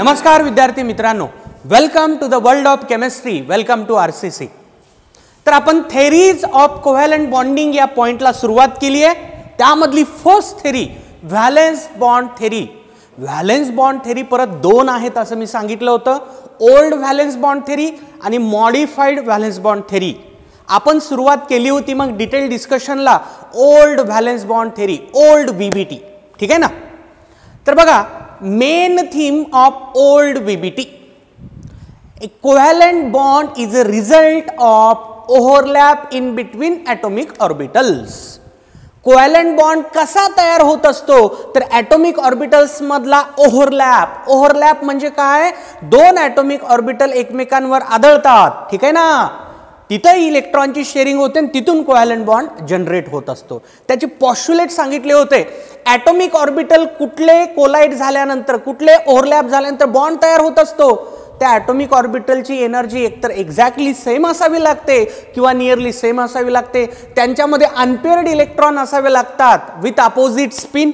नमस्कार विद्यार्थी मित्रांनो, welcome to the world of chemistry, welcome to RCC. तर आपण थेरीज ऑफ कोव्हॅलंट बॉन्डिंग या पॉइंटला सुरुवात केली आहे। त्यामधली first theory valence bond theory. Valence bond theory परत दोन आहेत असं मी सांगितलं होतं, ओल्ड व्हॅलेन्स बॉन्ड थेरी आणि मॉडिफाईड व्हॅलेन्स बॉन्ड थेरी। आपण सुरुवात केली होती मग डिटेल डिस्कशनला old valence bond theory, old VBT, ठीक आहे ना। तर बघा, main theme of old VBT, a covalent bond is a result of overlap in between atomic orbitals। Covalent bond कसा तयार होत असतो तर ॲटॉमिक ऑर्बिटल्स मधला ओव्हरलॅप। ओव्हरलॅप म्हणजे काय, दोन ॲटॉमिक ऑर्बिटल एकमेकांवर आदळतात, ठीक आहे ना, तिथे इलेक्ट्रॉनची शेअरिंग होते आणि तिथून कोव्हॅलंट बॉन्ड जनरेट होत असतो। त्याचे पॉस्ट्युलेट सांगितले होते, ॲटॉमिक ऑर्बिटल कुठले कोलाइड झाल्यानंतर, कुठले ओव्हरलॅप झाल्यानंतर बॉन्ड तयार होत असतो, त्या ॲटॉमिक ऑर्बिटलची एनर्जी एकतर एक्झॅक्टली सेम असावी लागते किंवा नियरली सेम असावी लागते, त्यांच्यामध्ये अनपेअर्ड इलेक्ट्रॉन असावे लागतात विथ अपोजिट स्पिन,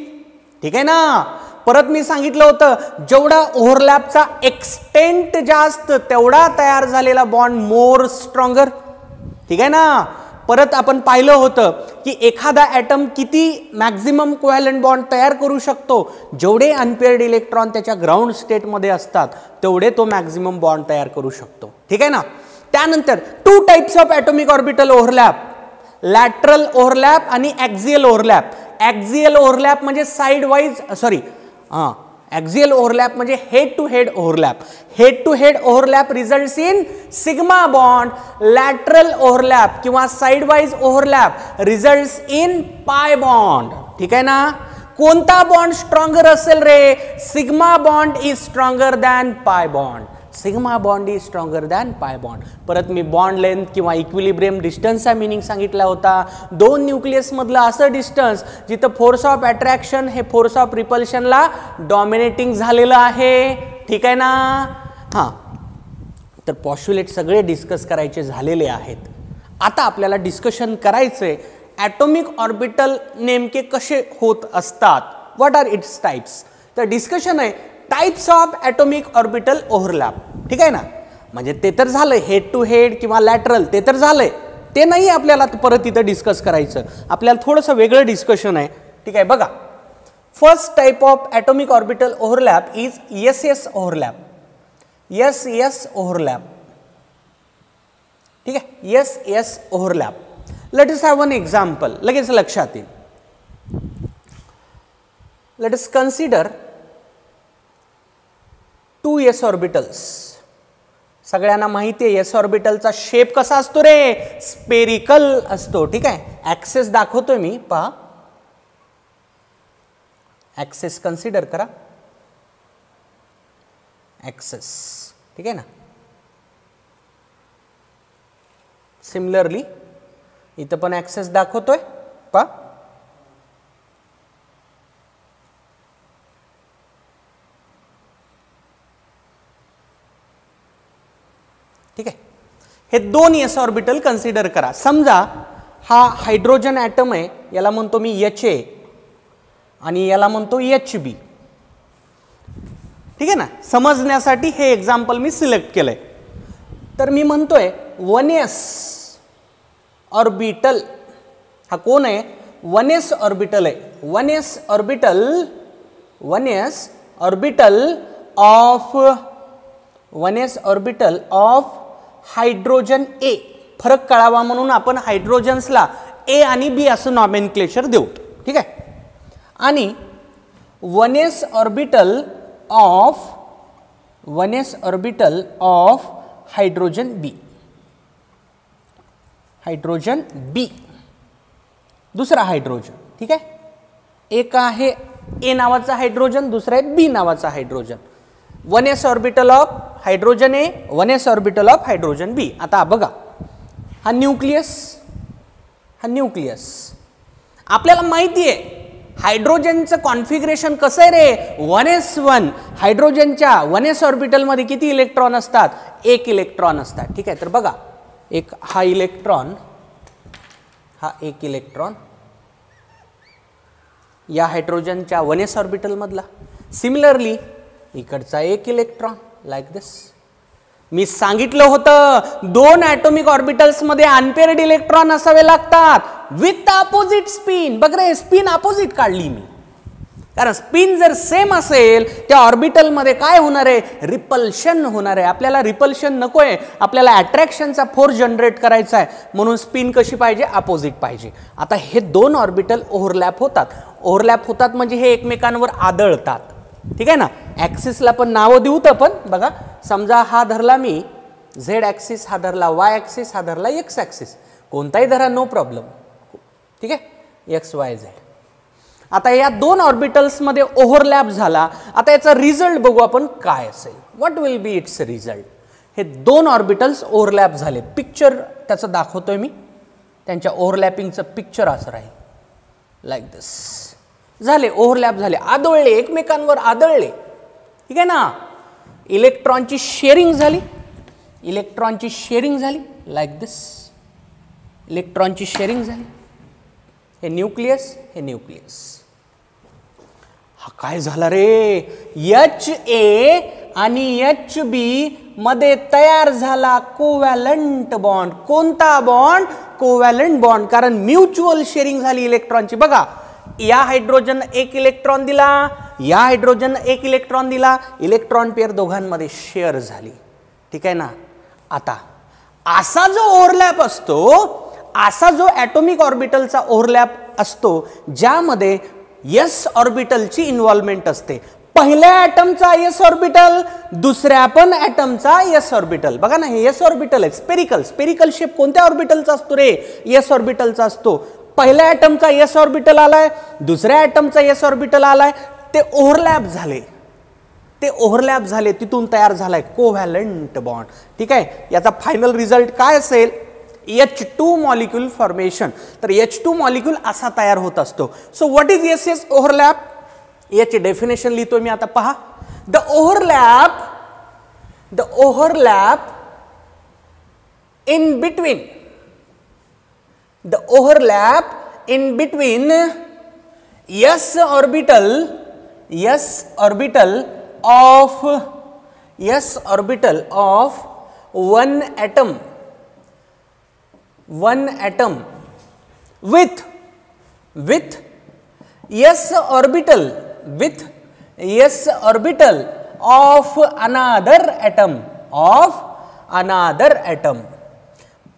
ठीक आहे ना। परत मी सांगितलं होतं, जेवढा ओव्हरलॅपचा एक्सटेंट जास्त तेवढा तयार झालेला बॉन्ड मोर स्ट्रॉंगर, ठीक आहे ना। परत आपण पाहिलं होतं की एखादा ॲटम किती मॅक्झिमम कोव्हॅलंट बॉन्ड तयार करू शकतो, जेवढे अनपेअर्ड इलेक्ट्रॉन त्याच्या ग्राउंड स्टेटमध्ये असतात तेवढे तो मॅक्झिमम बॉन्ड तयार करू शकतो, ठीक आहे ना। त्यानंतर two types of atomic orbital overlap, lateral overlap आणि ॲक्झियल ओव्हरलॅप। ॲक्झियल ओव्हरलॅप म्हणजे साइड वाईज, ॲक्झियल ओव्हरलॅप म्हणजे head to head overlap. Head to head overlap results in sigma bond, lateral overlap किंवा side wise overlap results in pi bond, ठीक आहे ना। कोणता bond stronger असेल रे, sigma bond is stronger than pi bond, sigma bond is stronger than pi bond. परत मी bond length किंवा इक्विलिब्रियम डिस्टन्सचा मीनिंग सांगितला होता, दोन न्यूक्लियस मधलं असं डिस्टन्स जिथं फोर्स ऑफ अट्रॅक्शन हे फोर्स ऑफ रिपल्शनला डॉमिनेटिंग झालेलं आहे, ठीक आहे ना। हां, तर पॉस्ट्युलेट सगळे डिस्कस करायचे झालेले आहेत। आता आपल्याला डिस्कशन करायचंय ॲटॉमिक ऑर्बिटल नेमके कसे होत असतात, व्हॉट आर इट्स टाइप्स। तर डिस्कशन आहे types of atomic orbital overlap, ठीक आहे ना। म्हणजे ते तर झालं हेड टू हेड किंवा लॅटरल, ते तर झालंय, ते नाही आपल्याला परत इथं डिस्कस करायचं, आपल्याला थोडंसं वेगळं डिस्कशन आहे, ठीक आहे। बघा, first type of atomic orbital overlap is S overlap, S overlap, ठीक आहे, S overlap. Let us have one example, लगेच लक्षात येईल। Let us consider two S orbitals. सगळ्यांना माहिती आहे एस ऑर्बिटलचा शेप कसा असतो रे, स्पेरिकल असतो, ठीक आहे। ॲक्सेस दाखवतोय मी, पहा, ॲक्सेस कन्सिडर करा, ॲक्सेस, ठीक आहे ना। सिमिलरली इथं पण ॲक्सेस दाखवतोय, पहा, ठीक आहे। हे दोन एस ऑर्बिटल कन्सिडर करा। समजा हा हायड्रोजन ॲटम आहे, याला म्हणतो मी HA आणि याला म्हणतो HB, ठीक आहे ना। समजण्यासाठी हे एक्झाम्पल मी सिलेक्ट केलंय। तर मी म्हणतोय 1s ऑर्बिटल, हा कोण आहे, 1s ऑर्बिटल आहे, 1s orbital, 1s orbital of hydrogen A. फरक कळावा म्हणून आपण हायड्रोजन्सला ए आणि बी असं नॉमेनक्लेचर देऊ, ठीक आहे। आणि 1s orbital of hydrogen B, hydrogen B, दुसरा हायड्रोजन, ठीक आहे। एक आहे ए नावाचा हायड्रोजन, दुसरा आहे बी नावाचा hydrogen. 1s orbital of hydrogen A, 1s orbital of hydrogen B. आता बघा, हा न्यूक्लियस, हा न्यूक्लियस, आपल्याला माहिती आहे हायड्रोजनचं कॉन्फिगरेशन कसं आहे रे, 1s1। हायड्रोजनच्या 1s ऑर्बिटल मध्ये किती इलेक्ट्रॉन असतात, एक इलेक्ट्रॉन असतात, ठीक आहे। तर बघा, एक हा इलेक्ट्रॉन, हा एक इलेक्ट्रॉन या हायड्रोजनच्या 1s ऑर्बिटल मधला। सिमिलरली इकडचा एक इलेक्ट्रॉन लाईक दिस. मी सांगितलं होतं 2 ॲटॉमिक ऑर्बिटल्स मध्ये अनपेअर्ड इलेक्ट्रॉन असावे लागतात विथ अपोजिट स्पिन. बघ रे, स्पिन अपोजिट काढली मी, कारण स्पिन जर सेम असेल त्या ऑर्बिटल मध्ये काय होणार आहे, रिपल्शन होणार आहे. आपल्याला रिपल्शन नकोय, आपल्याला अट्रॅक्शनचा फोर्स जनरेट करायचा आहे, म्हणून स्पिन कशी पाहिजे, अपोजिट पाहिजे. आता हे 2 ऑर्बिटल ओव्हरलॅप होतात. ओव्हरलॅप होतात म्हणजे हे एकमेकांवर आदळतात. ठीक आहे ना. ॲक्सिसला पण नावं देऊ तर पण बघा, समजा हा धरला मी झेड ॲक्सिस, हा धरला वाय ॲक्सिस, हा धरला एक्स ॲक्सिस, कोणताही धरा नो प्रॉब्लेम. ठीक आहे, एक्स वाय झेड. आता या 2 ऑर्बिटल्स मध्ये ओव्हरलॅप झाला. आता याचा रिझल्ट बघू आपण काय असेल. What will be it's result. हे 2 ऑर्बिटल्स ओव्हरलॅप झाले. पिक्चर त्याचं दाखवतोय मी, त्यांच्या ओव्हरलॅपिंगचं पिक्चर असं राहील लाईक दिस. झाले, ओव्हरलॅप झाले, आदळले, एकमेकांवर आदळले. ठीक आहे ना. इलेक्ट्रॉनची शेअरिंग झाली, इलेक्ट्रॉनची शेअरिंग झाली लाईक दिस. इलेक्ट्रॉनची शेअरिंग झाली. हे न्यूक्लियस, हे न्यूक्लियस. हा काय झाला रे, HA आणि HB मध्ये तयार झाला कोव्हॅलंट बॉन्ड. कोणता बॉन्ड, कोव्हॅलंट बॉन्ड, कारण म्युच्युअल शेअरिंग झाली इलेक्ट्रॉनची. बघा, या हायड्रोजन एक इलेक्ट्रॉन दिला, या हायड्रोजन एक इलेक्ट्रॉन दिला, इलेक्ट्रॉन पेअर दोघांमध्ये शेअर झाली. ठीक आहे ना. आता असा जो ओव्हरलॅप असतो, असा जो ॲटॉमिक ऑर्बिटलचा ओव्हरलॅप असतो, ज्यामध्ये एस ऑर्बिटलची इन्व्हॉल्वमेंट असते. पहिल्या ॲटमचा एस ऑर्बिटल, दुसऱ्या पण ॲटमचा एस ऑर्बिटल. बघा ना, हे एस ऑर्बिटल आहे, स्पेरिकल. स्पेरिकल शेप कोणत्या ऑर्बिटलचा असतो रे, एस ऑर्बिटलचा असतो. पहिल्या ॲटमचा एस ऑर्बिटल आलाय, दुसऱ्या ॲटमचा एस ऑर्बिटल आलाय, ते ओव्हरलॅप झाले. ते ओव्हरलॅप झाले, तिथून तयार झालाय कोव्हॅलंट बॉन्ड. ठीक आहे. याचा फायनल रिझल्ट काय असेल, H2 मॉलिक्यूल फॉर्मेशन. तर H2 मॉलिक्यूल असा तयार होत असतो. So what is S overlap, याची डेफिनेशन लिहितोय मी आता. पहा, the overlap in between, the overlap in between s orbital of one atom with s orbital of another atom.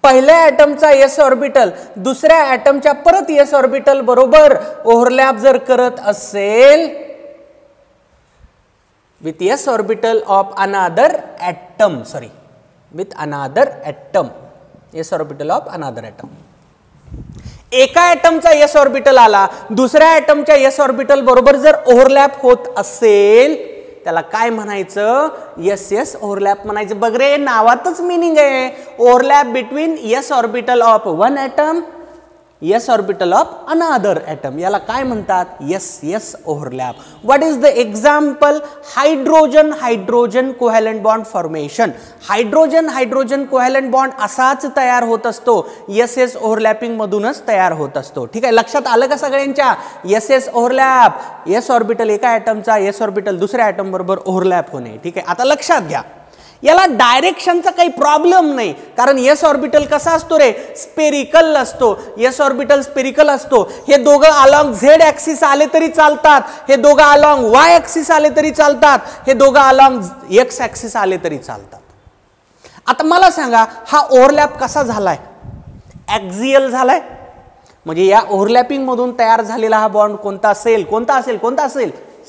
पहिल्या ॲटमचा एस ऑर्बिटल दुसऱ्या ॲटमच्या परत एस ऑर्बिटल बरोबर ओव्हरलॅप जर करत असेल, with S orbital of another atom, with another atom, S orbital of another atom. एका ॲटमचा S orbital आला, दुसऱ्या ॲटमच्या एस ऑर्बिटल बरोबर जर ओव्हरलॅप होत असेल, त्याला काय म्हणायचं, एस एस ओव्हरलॅप म्हणायचं. बघ रे, नावातच मिनिंग आहे. Overlap between S orbital of one atom, S orbital of another atom, याला काय म्हणतात, S S overlap. What is the example, hydrogen covalent bond formation. Hydrogen covalent bond असाच तयार होत असतो, एस एस ओव्हरलॅपिंग मधूनच तयार होत असतो. ठीक आहे, लक्षात आलं का सगळ्यांच्या. S S overlap, S orbital एका ॲटमचा एस ऑर्बिटल दुसऱ्या ॲटम बरोबर ओव्हरलॅप होणे. ठीक आहे, आता लक्षात घ्या, याला डायरेक्शनचा काही प्रॉब्लेम नाही, कारण एस ऑर्बिटल कसा असतो रे, स्पेरिकल असतो. एस ऑर्बिटल स्पेरिकल असतो. हे दोघं अलॉंग झेड ॲक्सिस आले तरी चालतात, हे दोघं अलॉंग वाय ॲक्सिस आले तरी चालतात, हे दोघं अलॉंग एक्स ॲक्सिस आले तरी चालतात. आता मला सांगा, हा ओव्हरलॅप कसा झालाय, ॲक्झियल झालाय. म्हणजे या ओव्हरलॅपिंग मधून तयार झालेला हा बॉन्ड कोणता असेल,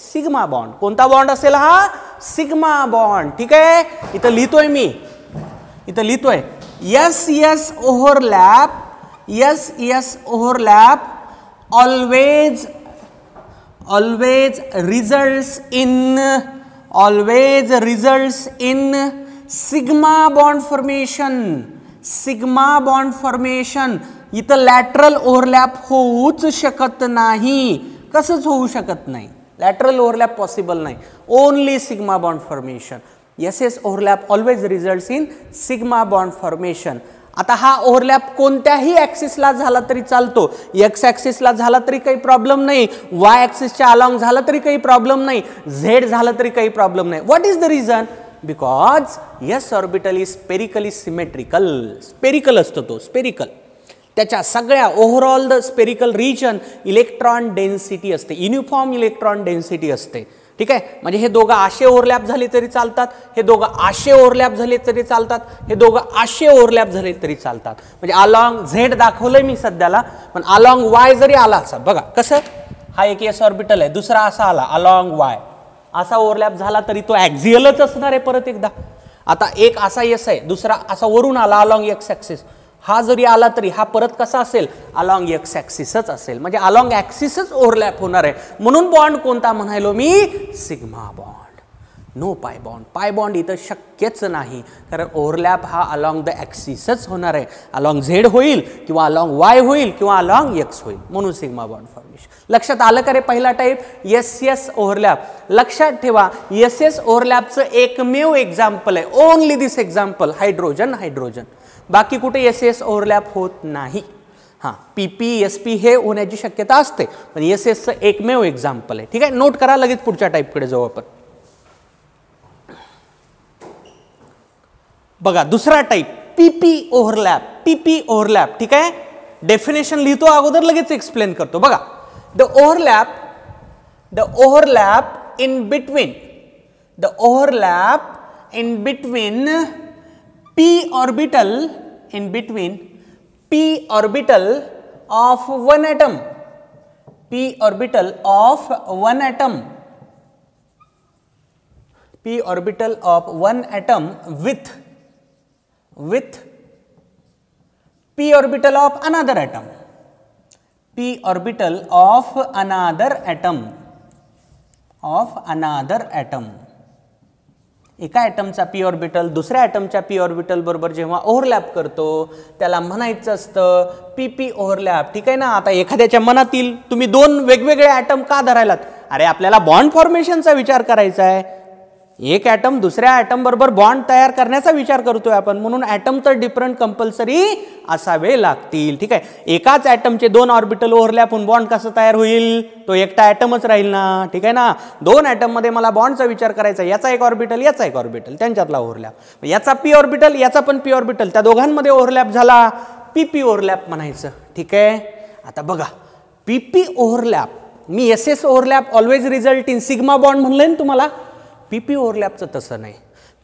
सिग्मा बॉन्ड. कोणता बॉन्ड असेल हा, सिग्मा बॉन्ड. ठीक आहे, इथं लिहितोय मी, S S overlap always results in sigma bond formation. इथं लॅटरल ओव्हरलॅप होऊच शकत नाही. कसंच होऊ शकत नाही, लॅटरल ओव्हरलॅप पॉसिबल नाही, only sigma bond formation. S S overlap always results in sigma bond formation. आता हा ओव्हरलॅप कोणत्याही ऍक्सिसला झाला तरी चालतो, एक्स ऍक्सिसला झाला तरी काही प्रॉब्लेम नाही, वाय ऍक्सिसच्या अलॉंग झाला तरी काही प्रॉब्लेम नाही, झेड झाला तरी काही प्रॉब्लेम नाही. What is the reason? Because S orbital is spherically symmetrical. Spherical असतो तो, स्पेरिकल. त्याच्या सगळ्या overall the spherical region electron density असते, युनिफॉर्म इलेक्ट्रॉन डेन्सिटी असते. ठीक आहे, म्हणजे हे दोघं आशे ओव्हरलॅप झाले तरी चालतात, हे दोघं आशे ओव्हरलॅप झाले तरी चालतात, हे दोघं आशे ओव्हरलॅप झाले तरी चालतात. म्हणजे अलॉंग झेड दाखवलंय मी सध्याला, पण अलॉंग वाय जरी आला असा, बघा कसं, हा एक एस ऑर्बिटल आहे, दुसरा असा आला अलॉंग वाय, असा ओव्हरलॅप झाला तरी तो ऍक्झियलच असणार आहे परत एकदा. आता एक असा एस आहे, दुसरा असा वरून आला अलॉंग एक्स ऍक्सिस, हा जरी आला तरी हा परत कसा असेल, अलॉंग एक्स ऍक्सिसच असेल. म्हणजे अलॉंग ऍक्सिसच ओव्हरलॅप होणार आहे. म्हणून बॉन्ड कोणता म्हणायलो मी? Sigma bond, no pi bond. Pi bond इथं शक्यच नाही, कारण ओव्हरलॅप हा अलॉंग द ऍक्सिसच होणार आहे. अलॉंग झेड होईल किंवा अलॉंग वाय होईल किंवा अलॉंग एक्स होईल, म्हणून सिग्मा बॉन्ड फॉर्मेशन. लक्षात आलं का रे? पहिला टाईप एस एस ओव्हरलॅप. लक्षात ठेवा, एस एस ओव्हरलॅपचं एकमेव एक्झाम्पल आहे, ओनली दिस एक्झाम्पल, हायड्रोजन हायड्रोजन. बाकी कुठे एस एस ओव्हरलॅप होत नाही. हां, पी पी एस पी हे होण्याची शक्यता असते, पण एस एसचं एकमेव एक्झाम्पल आहे. ठीक आहे, नोट करा, लगेच पुढच्या टाईपकडे जाऊ आपण. बघा दुसरा टाईप पीपी ओव्हरलॅप. पीपी ओव्हरलॅप. ठीक आहे, डेफिनेशन लिहितो अगोदर, लगेच एक्सप्लेन करतो. बघा, the overlap in between p orbital of one atom, p orbital of one atom with p orbital of another atom, p orbital of another atom. एका ॲटमचा पी ऑर्बिटल दुसऱ्या ॲटमच्या पी ऑर्बिटल बरोबर जेव्हा overlap करतो त्याला म्हणायचं असतं पीपी ओव्हरलॅप. ठीक आहे ना. आता एखाद्याच्या मनातील तुम्ही दोन वेगवेगळे ॲटम का धरायलात? अरे आपल्याला बॉन्ड फॉर्मेशनचा विचार करायचा आहे. एक ॲटम दुसऱ्या ॲटम बरोबर बॉन्ड तयार करण्याचा विचार करतोय आपण, म्हणून ॲटम तर डिफरंट कंपल्सरी असावे लागतील. ठीक आहे, एकाच ॲटमचे दोन ऑर्बिटल ओव्हरलॅप होऊन बॉन्ड कसं तयार होईल? तो एकटा ॲटमच राहील ना. ठीक आहे ना. दोन ॲटम मध्ये मला बॉन्डचा विचार करायचा, याचा एक ऑर्बिटल याचा एक ऑर्बिटल, त्यांच्यातला ओव्हरलॅप, याचा पी ऑर्बिटल याचा पण पी ऑर्बिटल, त्या दोघांमध्ये ओव्हरलॅप झाला, पीपी ओव्हरलॅप म्हणायचं. ठीक आहे, आता बघा पीपी ओव्हरलॅप, मी S S overlap always result in sigma bond म्हणलंय ना तुम्हाला. पीपी ओव्हरलॅपचं तसं नाही.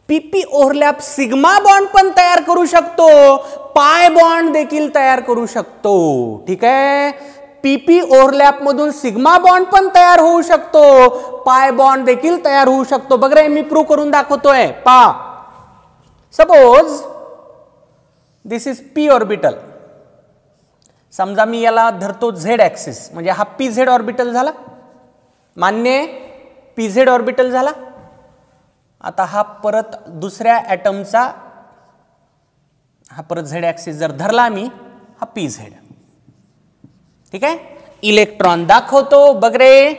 पीपी ओव्हरलॅप सिग्मा बॉन्ड पण तयार करू शकतो, पाय बॉन्ड देखील तयार करू शकतो. ठीक आहे, पीपी ओव्हरलॅप मधून सिग्मा बॉन्ड पण तयार होऊ शकतो, पाय बॉन्ड देखील तयार होऊ शकतो. बघ रे, मी प्रूव्ह करून दाखवतोय. पा suppose this is P orbital, समजा मी याला धरतो झेड ऍक्सिस, म्हणजे हा पी झेड ऑर्बिटल झाला, मान्य, पी झेड ऑर्बिटल झाला. आता हा परत दुसऱ्या ॲटमचा, हा परत झेड ऍक्सिस जर धरला मी, हा पी झेड. ठीक आहे, इलेक्ट्रॉन दाखवतो. बघ रे,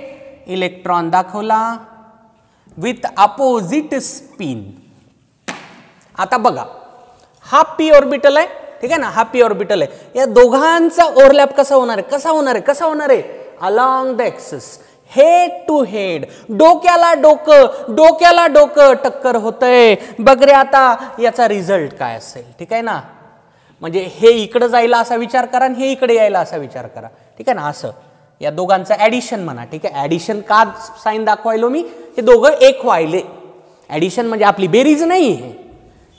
इलेक्ट्रॉन दाखवला विथ अपोजिट स्पिन. आता बघा, हा पी ऑर्बिटल आहे. ठीक आहे ना, हा पी ऑर्बिटल आहे. या दोघांचा ओव्हरलॅप कसा होणार आहे? कसा होणार आहे? कसा होणार आहे? Along the axis, head to head, डोक्याला डोकं टक्कर होतंय. बघ रे, आता याचा रिझल्ट काय असेल? ठीक आहे ना, म्हणजे हे इकडे जायला असा विचार करा आणि हे इकडे यायला असा विचार करा. ठीक आहे ना, असं या दोघांचं ऍडिशन म्हणा. ठीक आहे, ऍडिशन का साईन दाखवायलो मी? हे दोघं एक व्हायले. ऍडिशन म्हणजे आपली बेरीज नाही,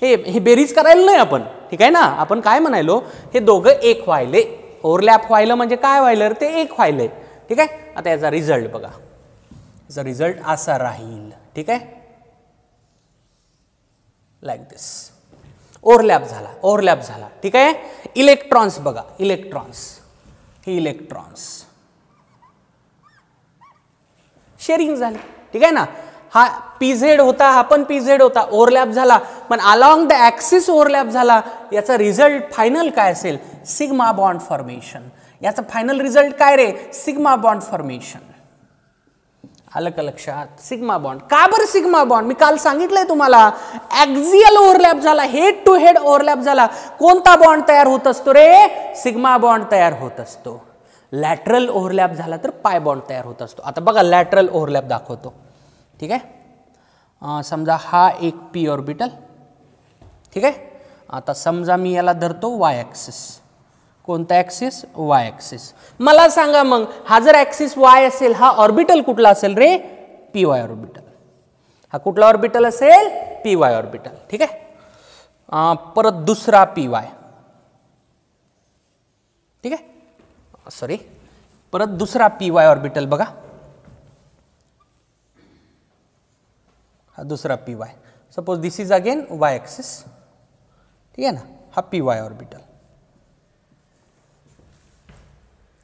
हे बेरीज करायला नाही आपण. ठीक आहे ना, आपण काय म्हणायलो? हे दोघं एक व्हायले, ओव्हरलॅप व्हायलं म्हणजे काय व्हायलं? ते एक व्हायले. ठीक आहे, आता याचा रिझल्ट बघा, याचा रिझल्ट असा राहील. ठीक आहे, लाईक दिस, ओव्हरलॅप झाला. ठीक आहे, इलेक्ट्रॉन्स बघा, इलेक्ट्रॉन्स, हे इलेक्ट्रॉन्स शेअरिंग झाली. ठीक आहे ना, हा पी झेड होता, हा पण पी झेड होता, ओव्हरलॅप झाला, पण अलॉंग द ऍक्सिस ओव्हरलॅप झाला. याचा रिझल्ट फायनल काय असेल? Sigma bond formation. याचा फायनल रिझल्ट काय रे? Sigma bond formation. आलं का लक्षात? Sigma bond. का बरं सिग्मा बॉन्ड? मी काल सांगितलंय तुम्हाला, ॲक्झियल ओव्हरलॅप झाला, हेड टू हेड ओव्हरलॅप झाला, कोणता बॉन्ड तयार होत असतो रे? सिग्मा बॉन्ड तयार होत असतो. लॅटरल ओव्हरलॅप झाला तर पाय बॉन्ड तयार होत असतो. आता बघा लॅटरल ओव्हरलॅप दाखवतो. ठीक आहे, समजा हा एक पी ऑर्बिटल. ठीक आहे, आता समजा मी याला धरतो वाय ॲक्सिस. कोणता ॲक्सिस? Y axis. मला सांगा मग, हा जर ॲक्सिस वाय असेल, हा ऑर्बिटल कुठला असेल रे? P Y orbital. हा कुठला ऑर्बिटल असेल? P Y orbital. ठीक आहे, परत दुसरा पी वाय. ठीक आहे, सॉरी, परत दुसरा पी वाय ऑर्बिटल बघा, हा दुसरा P Y. Suppose this is again Y axis. ठीक आहे ना, हा पी वाय ऑर्बिटल.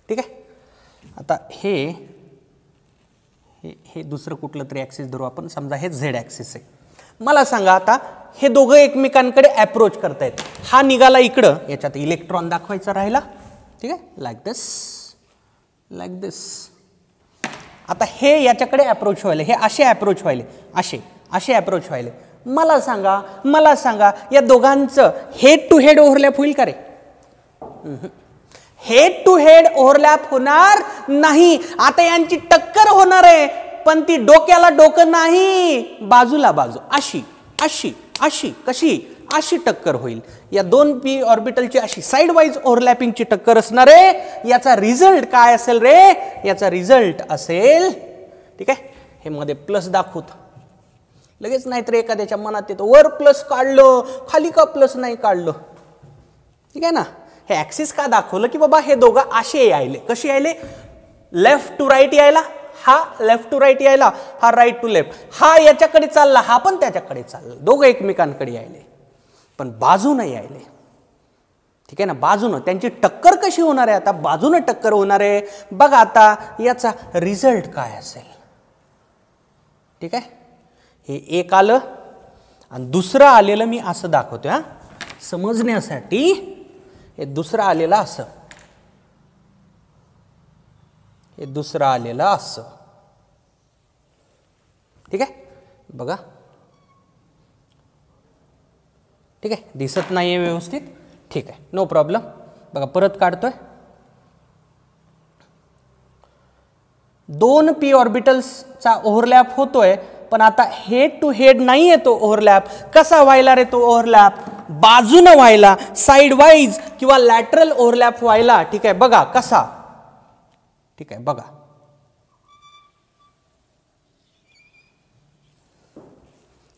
ठीक आहे, आता हे दुसरं कुठलं तरी ॲक्सिस धरू आपण. समजा हे झेड ॲक्सिस आहे. मला सांगा आता हे दोघं एकमेकांकडे अप्रोच करतायत. हा निघाला इकडं, याच्यात इलेक्ट्रॉन दाखवायचा राहिला. ठीक आहे, लाईक दिस, लाईक दिस. आता हे याच्याकडे अप्रोच व्हायले, हे असे अप्रोच व्हायले, असे अप्रोच व्हायले. मला सांगा या दोघांचं हेड टू हेड ओव्हरलॅप होईल का रे? हेड टू हेड ओव्हरलॅप होणार नाही. आता यांची टक्कर होणार आहे, पण ती डोक्याला डोकं नाही, बाजूला बाजू, अशी अशी अशी. कशी? अशी टक्कर होईल. या दोन पी ऑर्बिटलची अशी साइड वाईज ओव्हरलॅपिंगची टक्कर असणार आहे. याचा रिझल्ट काय असेल रे? याचा रिझल्ट असेल, ठीक आहे, हे मध्ये प्लस दाखवतो लगेच, नाहीतर एखाद्याच्या मनात येतो वर प्लस काढलं, खाली का प्लस नाही काढलं. ठीक आहे ना, हे ॲक्सिस का दाखवलं की बाबा हे दोघं असे यायले. कसे यायले? लेफ्ट टू राईट यायला, हा लेफ्ट टू राईट यायला, हा राईट टू लेफ्ट. हा याच्याकडे चालला, हा पण त्याच्याकडे चालला, दोघं एकमेकांकडे यायले, पण बाजूनं यायले. ठीक आहे ना, बाजूनं. त्यांची टक्कर कशी होणार आहे? आता बाजूनं टक्कर होणार आहे. बघा आता याचा रिझल्ट काय असेल. ठीक आहे, हे एक आलं आणि दुसरं आलेलं मी असं दाखवतोय हा समजण्यासाठी. हे दुसरं आलेलं असं, हे दुसरं आलेलं असं. ठीक आहे, बघा. ठीक आहे, दिसत नाहीये व्यवस्थित. ठीक आहे, नो प्रॉब्लेम. बघा परत काढतोय. दोन पी ऑर्बिटल्सचा ओव्हरलॅप होतोय, पण आता हेड टू हेड नाही येतो ओव्हरलॅप. कसा व्हायला रे तो ओव्हरलॅप? बाजूनं व्हायला, साइड वाईज किंवा लॅटरल ओव्हरलॅप व्हायला. ठीक आहे, बघा कसा. ठीक आहे, बघा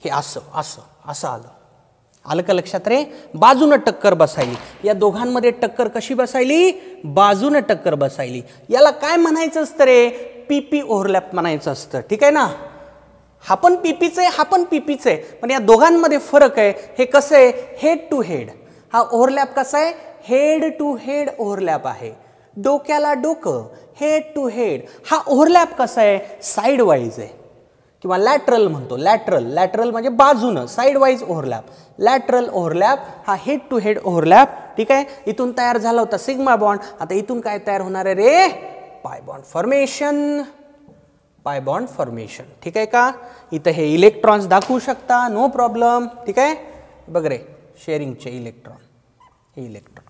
हे असं असं असं आलं. आलं का लक्षात रे? बाजूनं टक्कर बसायली. या दोघांमध्ये टक्कर कशी बसायली? बाजूनं टक्कर बसायली. याला काय म्हणायचं असतं रे? पीपी ओव्हरलॅप म्हणायचं असतं. ठीक आहे ना, हा पण पीपीच आहे, हा पण पीपीच आहे, पण या दोघांमध्ये फरक आहे. हे कसं आहे? Head to head. हा ओव्हरलॅप कसा आहे? हेड टू हेड ओव्हरलॅप आहे, डोक्याला डोकं, हेड टू हेड. हा ओव्हरलॅप कसा आहे? साइड वाईज आहे किंवा लॅटरल म्हणतो. लॅटरल म्हणजे बाजूनं, side wise overlap. Lateral overlap हा हेड टू हेड ओव्हरलॅप. ठीक आहे, इथून तयार झाला होता सिग्मा बॉन्ड. आता इथून काय तयार होणार आहे रे? पाय बॉन्ड फॉर्मेशन. पाय बॉन्ड फॉर्मेशन. ठीक आहे का? इथं हे इलेक्ट्रॉन्स दाखवू शकता, नो प्रॉब्लेम. ठीक आहे, बघ रे, शेअरिंगचे इलेक्ट्रॉन, हे इलेक्ट्रॉन.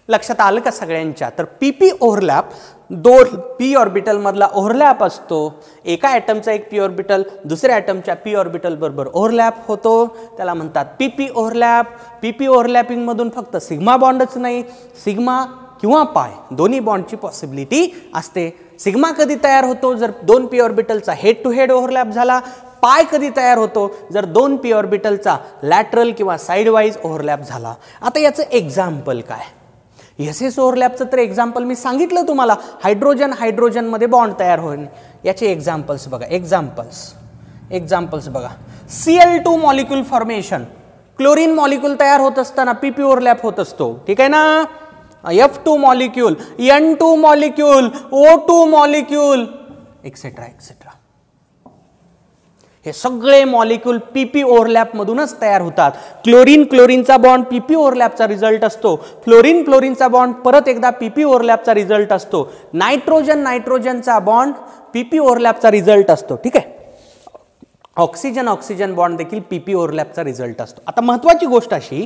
लक्षात आलं का सगळ्यांच्या? तर पीपी ओव्हरलॅप, दोन पी ऑर्बिटल मधला ओव्हरलॅप असतो. एका ॲटमचा एक पी ऑर्बिटल दुसऱ्या ॲटमच्या पी ऑर्बिटल बरोबर ओव्हरलॅप होतो, त्याला म्हणतात पीपी ओव्हरलॅप. पीपी ओव्हरलॅपिंग मधून फक्त सिग्मा बॉन्डच नाही, सिग्मा किंवा पाय दोन्ही बॉन्डची पॉसिबिलिटी असते. सिग्मा कधी तयार होतो? जर दोन पी ऑर्बिटलचा हेड टू हेड ओव्हरलॅप झाला. पाय कधी तयार होतो? जर दोन पी ऑर्बिटलचा लॅटरल किंवा साइड वाईज ओव्हरलॅप झाला. आता याचं एक्झाम्पल काय? एस ओव्हरलॅपचं तर एक्झाम्पल मी सांगितलं तुम्हाला, हायड्रोजन हायड्रोजनमध्ये बॉन्ड तयार होणे. याचे एक्झाम्पल्स बघा, एक्झाम्पल्स बघा. Cl2 molecule formation, chlorine molecule तयार होत असताना पीपी ओव्हरलॅप होत असतो. ठीक आहे ना. F2 molecule, N2 molecule, O2 molecule, etcetera etcetera. हे सगळे मॉलिक्यूल पीपी ओव्हरलॅप मधूनच तयार होतात. क्लोरीन क्लोरीनचा बॉन्ड पीपी ओव्हरलॅपचा रिझल्ट असतो. फ्लोरीन फ्लोरीनचा बॉन्ड परत एकदा पीपी ओव्हरलॅपचा रिझल्ट असतो. नायट्रोजन नायट्रोजनचा बॉन्ड पीपी ओव्हरलॅपचा रिझल्ट असतो. ठीक आहे. ऑक्सिजन ऑक्सिजन बॉन्ड देखील पीपी ओव्हरलॅपचा रिझल्ट असतो. आता महत्वाची गोष्ट अशी,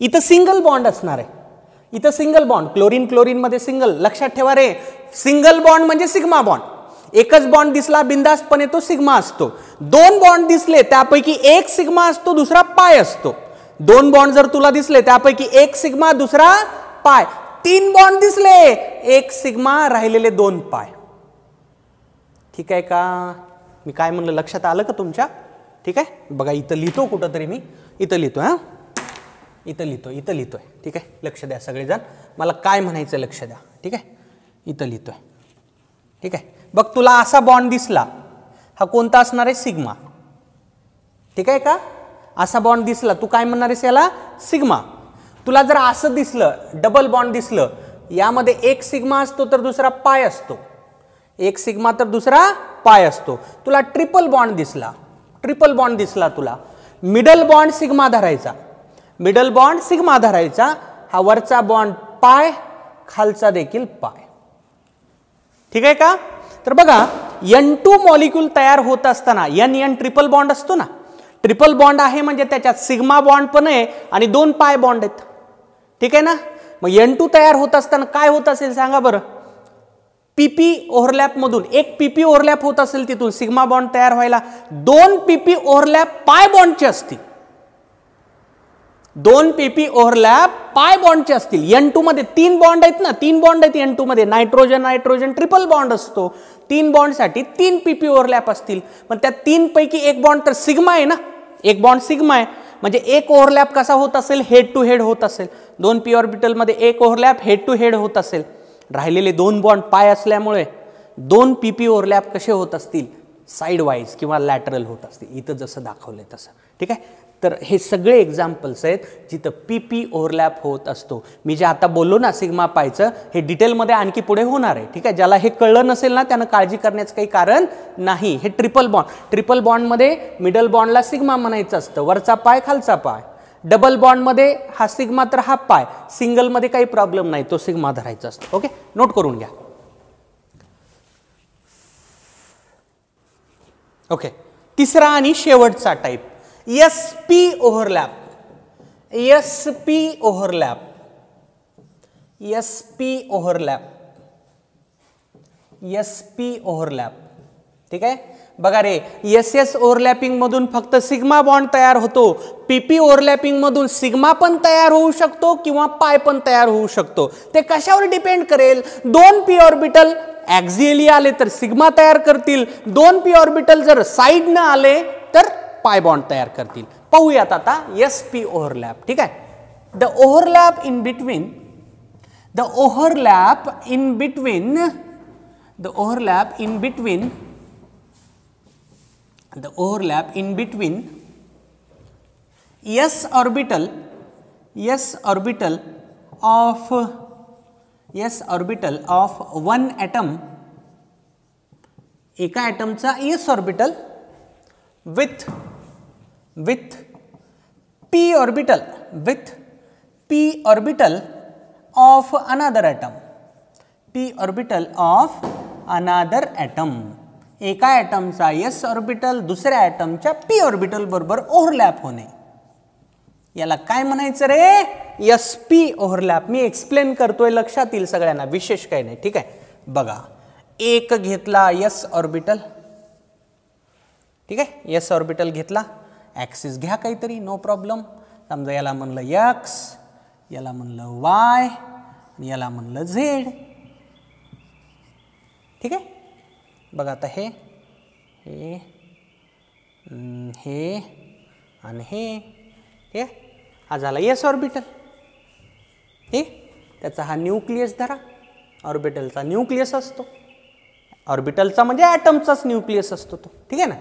इथं सिंगल बॉन्ड असणार आहे. इथं सिंगल बॉन्ड, क्लोरीन क्लोरीन मध्ये सिंगल. लक्षात ठेवा रे, सिंगल बॉन्ड म्हणजे सिग्मा बॉन्ड. एकच बॉन्ड दिसला बिंदासपणे तो सिग्मा असतो. दोन बॉन्ड दिसले त्यापैकी एक सिग्मा असतो, दुसरा पाय असतो. दोन बॉन्ड जर तुला दिसले त्यापैकी एक सिग्मा दुसरा पाय. तीन बॉन्ड दिसले, एक सिग्मा राहिलेले दोन पाय. ठीक आहे का? मी काय म्हणलं लक्षात आलं का तुमच्या? ठीक आहे. बघा इथं लिहितो कुठंतरी, मी इथं लिहितो. हा इथं लिहितोय. ठीक आहे. लक्ष द्या सगळेजण, मला काय म्हणायचं लक्ष द्या. ठीक आहे. इथं लिहितोय. ठीक आहे. बघ तुला असा बॉन्ड दिसला, हा कोणता असणार आहे? सिग्मा. ठीक आहे का? असा बॉन्ड दिसला, तू काय म्हणणार आहेस याला? सिग्मा. तुला जर असं दिसलं, डबल बॉन्ड दिसलं, यामध्ये एक सिग्मा असतो तर दुसरा पाय असतो. एक सिग्मा तर दुसरा पाय असतो. तुला ट्रिपल बॉन्ड दिसला तुला, मिडल बॉन्ड सिग्मा धरायचा. मिडल बॉन्ड सिग्मा धरायचा. हा वरचा बॉन्ड पाय, खालचा देखील पाय. ठीक आहे का? तर बघा N2 मॉलिक्यूल तयार होत असताना N ट्रिपल बॉन्ड असतो ना. ट्रिपल बॉन्ड आहे म्हणजे त्याच्यात सिग्मा बॉन्ड पण आहे आणि दोन पाय बॉन्ड आहेत. ठीक आहे ना? मग N2 तयार होत असताना काय होत असेल सांगा बरं? पीपी ओव्हरलॅप मधून एक पीपी ओव्हरलॅप होत असेल, तिथून सिग्मा बॉन्ड तयार व्हायला दोन पीपी ओव्हरलॅप पाय बॉन्डचे असतील. दोन पीपी ओव्हरलॅप पाय बॉन्डचे असतील. N2 मध्ये तीन बॉन्ड आहेत ना, तीन बॉन्ड आहेत N2 मध्ये. नायट्रोजन नायट्रोजन ट्रिपल बॉन्ड असतो. तीन बॉन्डसाठी तीन पीपी ओव्हरलॅप असतील. पण त्या तीन पैकी एक बॉन्ड तर सिग्मा आहे ना, एक बॉन्ड सिग्मा आहे. म्हणजे एक ओव्हरलॅप कसा होत असेल? हेड टू हेड होत असेल. दोन पी ऑर्बिटल मध्ये एक ओव्हरलॅप हेड टू हेड होत असेल. राहिलेले दोन बॉन्ड पाय असल्यामुळे दोन पीपी ओव्हरलॅप कसे होत असतील? साइड वाईज किंवा लॅटरल होत असतील. इथं जसं दाखवलंय तसं. ठीक आहे. तर हे सगळे एक्झाम्पल्स आहेत जिथं पीपी ओव्हरलॅप होत असतो. मी जे आता बोललो ना सिग्मा पायचं, हे डिटेलमध्ये आणखी पुढे होणार आहे. ठीक आहे. ज्याला हे कळलं नसेल ना त्यानं काळजी करण्याचं काही कारण नाही. हे ट्रिपल बॉन्डमध्ये मिडल बॉन्डला सिग्मा म्हणायचं असतं. वरचा पाय खालचा पाय. डबल बॉन्डमध्ये हा सिग्मा तर हा पाय. सिंगलमध्ये काही प्रॉब्लेम नाही, तो सिग्मा धरायचा असतो. ओके, नोट करून घ्या. ओके, तिसरा आणि शेवटचा type SP overlap. SP overlap. SP overlap. SP overlap. ठीक आहे. बघा रे, SS ओव्हरलॅपिंग मधून फक्त सिग्मा बॉन्ड तयार होतो. PP ओव्हरलॅपिंग मधून सिग्मा पण तयार होऊ शकतो किंवा पाय पण तयार होऊ शकतो. ते कशावर डिपेंड करेल? दोन पी ऑर्बिटल ॲक्झियली आले तर सिग्मा तयार करतील. दोन पी ऑर्बिटल जर साइडनं आले तर पाय बॉन्ड तयार करतील. पाहूयात आता SP ओव्हरलॅप. ठीक आहे. The overlap in between s orbital of one atom, एका ॲटमचा s orbital with p orbital of another atom. एका ॲटमचा s ऑर्बिटल दुसऱ्या ॲटमच्या p ऑर्बिटल बरोबर ओव्हरलॅप होणे, याला काय म्हणायचं रे? SP overlap. मी एक्सप्लेन करतोय, लक्षात येईल सगळ्यांना, विशेष काही नाही. ठीक आहे. बघा, एक घेतला s ऑर्बिटल. ठीक आहे. s ऑर्बिटल घेतला, ॲक्सिस घ्या काहीतरी, नो प्रॉब्लेम. समजा याला म्हणलं x, याला म्हणलं y, याला म्हणलं z. ठीक आहे. बघा आता हे आणि हे. ठीक आहे. हा झाला s ऑर्बिटल. ठीक. त्याचा हा न्यूक्लियस धरा. ऑर्बिटलचा न्यूक्लियस असतो. ऑर्बिटलचा म्हणजे ॲटमचाच न्यूक्लियस असतो तो. ठीक आहे ना.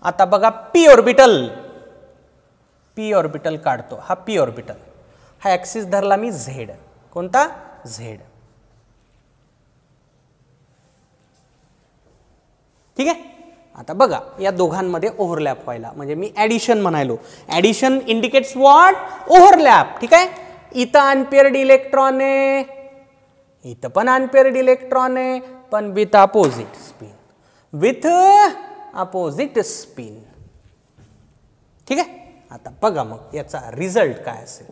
आता बघा p ऑर्बिटल काढतो. हा p ऑर्बिटल, हा ॲक्सिस धरला मी z. कोणता? z. ठीक आहे. आता बघा या दोघांमध्ये ओव्हरलॅप व्हायला म्हणजे मी ॲडिशन म्हणालो. Addition indicates what? ओव्हरलॅप. ठीक आहे. इथं अनपेअर्ड इलेक्ट्रॉन आहे, इथं पण अनपेअर्ड इलेक्ट्रॉन आहे, पण with opposite spin, with opposite spin. ठीक आहे. आता बघा मग याचा रिझल्ट काय असेल.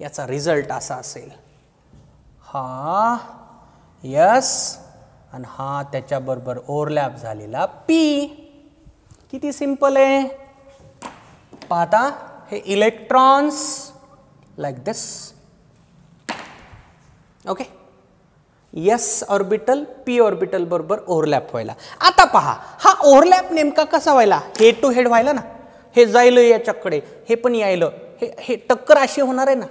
याचा रिझल्ट असा असेल, हा यस आणि हा त्याच्याबरोबर ओव्हरलॅप झालेला पी. किती सिंपल आहे. पाहता हे electrons like this. Okay. S orbital P orbital बरोबर ओव्हरलॅप व्हायला. आता पहा हा ओव्हरलॅप नेमका कसा व्हायला. हेड टू हेड व्हायला ना. हे जायलं याच्याकडे, हे पण यायलं, हे टक्कर अशी होणार आहे ना,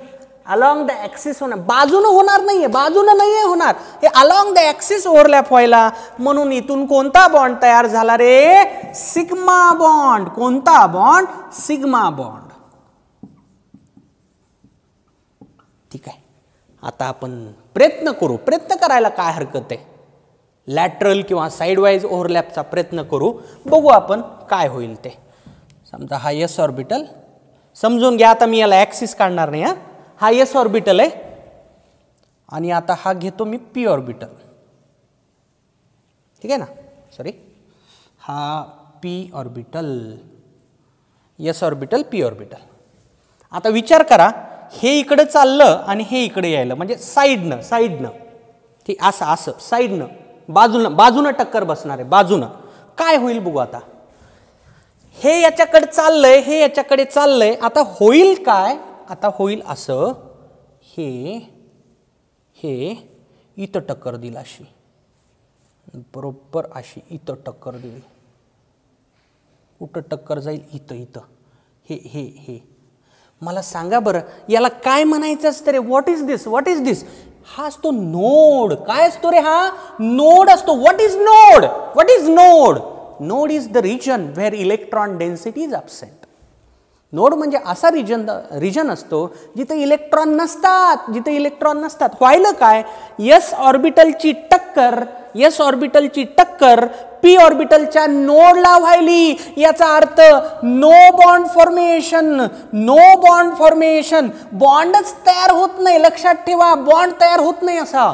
अलॉंग द ॲक्सिस होणार, बाजूनं होणार नाहीये, बाजूनं नाहीये होणार, हे अलॉंग द ॲक्सिस ओव्हरलॅप व्हायला. म्हणून इथून कोणता बॉन्ड तयार झाला रे? Sigma bond. कोणता बॉन्ड? Sigma bond. ठीक आहे. आता आपण प्रयत्न करू. प्रयत्न करायला काय हरकत आहे. लॅटरल किंवा साईडवाईज ओव्हरलॅपचा प्रयत्न करू. बघू आपण काय होईल ते. समजा हा एस ऑर्बिटल समजून घ्या. आता मी याला ॲक्सिस काढणार नाही. हा एस ऑर्बिटल आहे आणि आता हा घेतो मी पी ऑर्बिटल. ठीक आहे ना. सॉरी, हा P orbital, S orbital, P orbital. आता विचार करा, हे इकडे चाललं आणि हे इकडे यायलं म्हणजे साईडनं साईडनं. ठीक, असं असं साईडनं बाजूनं बाजूनं टक्कर बसणार आहे. बाजूनं काय होईल बघू. आता हे याच्याकडे चाललंय, हे याच्याकडे चाललंय. आता होईल काय? आता होईल असं, हे इथं टक्कर दिल अशी, बरोबर अशी इथं टक्कर देईल. कुठं टक्कर जाईल? इथं इथं. हे मला सांगा बरं, याला काय म्हणायचं असतं रे? What is this? What is this? हा असतो नोड. काय असतो रे? हा नोड असतो. What is node? What is node? Node is the region where electron density is absent. Node म्हणजे असा रिजन असतो जिथे इलेक्ट्रॉन नसतात, जिथे इलेक्ट्रॉन नसतात. व्हायला काय? एस ऑर्बिटलची टक्कर पी ऑर्बिटलच्या नोडला व्हायली. याचा अर्थ no bond formation. No bond formation. बॉन्डच तयार होत नाही. लक्षात ठेवा, बॉन्ड तयार होत नाही असा.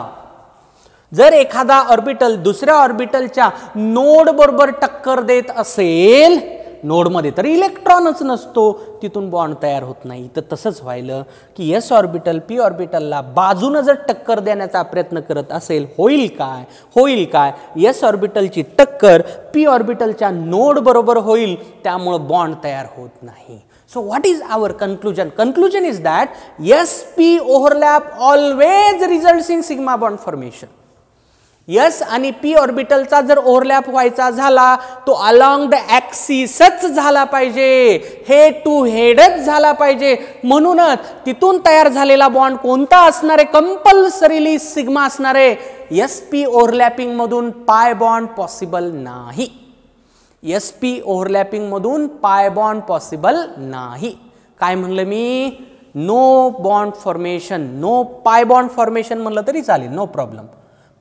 जर एखादा ऑर्बिटल दुसऱ्या ऑर्बिटलच्या नोड बरोबर टक्कर देत असेल, नोडमध्ये तर इलेक्ट्रॉनच नसतो, तिथून बॉन्ड तयार होत नाही. तर तसंच व्हायलं की एस ऑर्बिटल पी ऑर्बिटलला बाजूनं जर टक्कर देण्याचा प्रयत्न करत असेल, होईल काय? होईल काय? एस ऑर्बिटलची टक्कर पी ऑर्बिटलच्या नोड बरोबर होईल, त्यामुळं बॉन्ड तयार होत नाही. So what is our conclusion? Conclusion is that sp overlap always results in sigma bond formation. S आणि p ऑर्बिटलचा जर ओव्हरलॅप व्हायचा झाला तो अलॉंग द ॲक्सिसच झाला पाहिजे, हेड टू हेडच झाला पाहिजे. म्हणूनच तिथून तयार झालेला बॉन्ड कोणता असणार आहे? कंपल्सरीली सिग्मा असणार आहे. sp ओव्हरलॅपिंग मधून पाय बॉन्ड पॉसिबल नाही. sp ओव्हरलॅपिंग मधून पाय बॉन्ड पॉसिबल नाही. काय म्हणलं मी? No bond formation. No pi bond formation म्हणलं तरी चालेल, नो प्रॉब्लेम.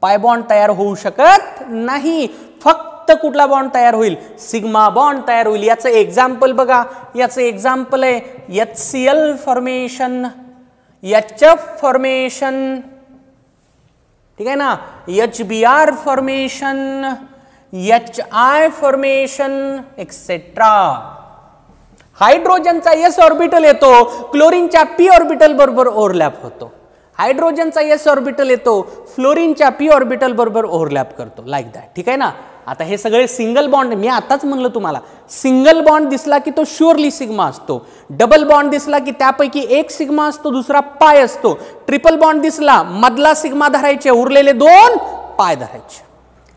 पाय बॉन्ड तयार होऊ शकत नाही. फक्त कुठला बॉन्ड तयार होईल? सिग्मा बॉन्ड तयार होईल. याचं एक्झाम्पल बघा. याचं एक्झाम्पल आहे HCl फॉर्मेशन, HF फॉर्मेशन, ठीक आहे ना, HBr formation, HI formation etcetera. हायड्रोजनचा एस ऑर्बिटल येतो, क्लोरीनच्या पी ऑर्बिटल बरोबर ओव्हरलॅप होतो. हायड्रोजनचा एस ऑर्बिटल येतो, फ्लोरीनच्या पी ऑर्बिटल बरोबर ओव्हरलॅप करतो. Like that. ठीक आहे ना. आता हे सगळे सिंगल बॉन्ड. मी आताच म्हणलं तुम्हाला, सिंगल बॉन्ड दिसला की तो शुअरली सिग्मा असतो. डबल बॉन्ड दिसला की त्यापैकी एक सिग्मा असतो, दुसरा पाय असतो. ट्रिपल बॉन्ड दिसला, मधला सिग्मा धरायचे, उरलेले दोन पाय धरायचे.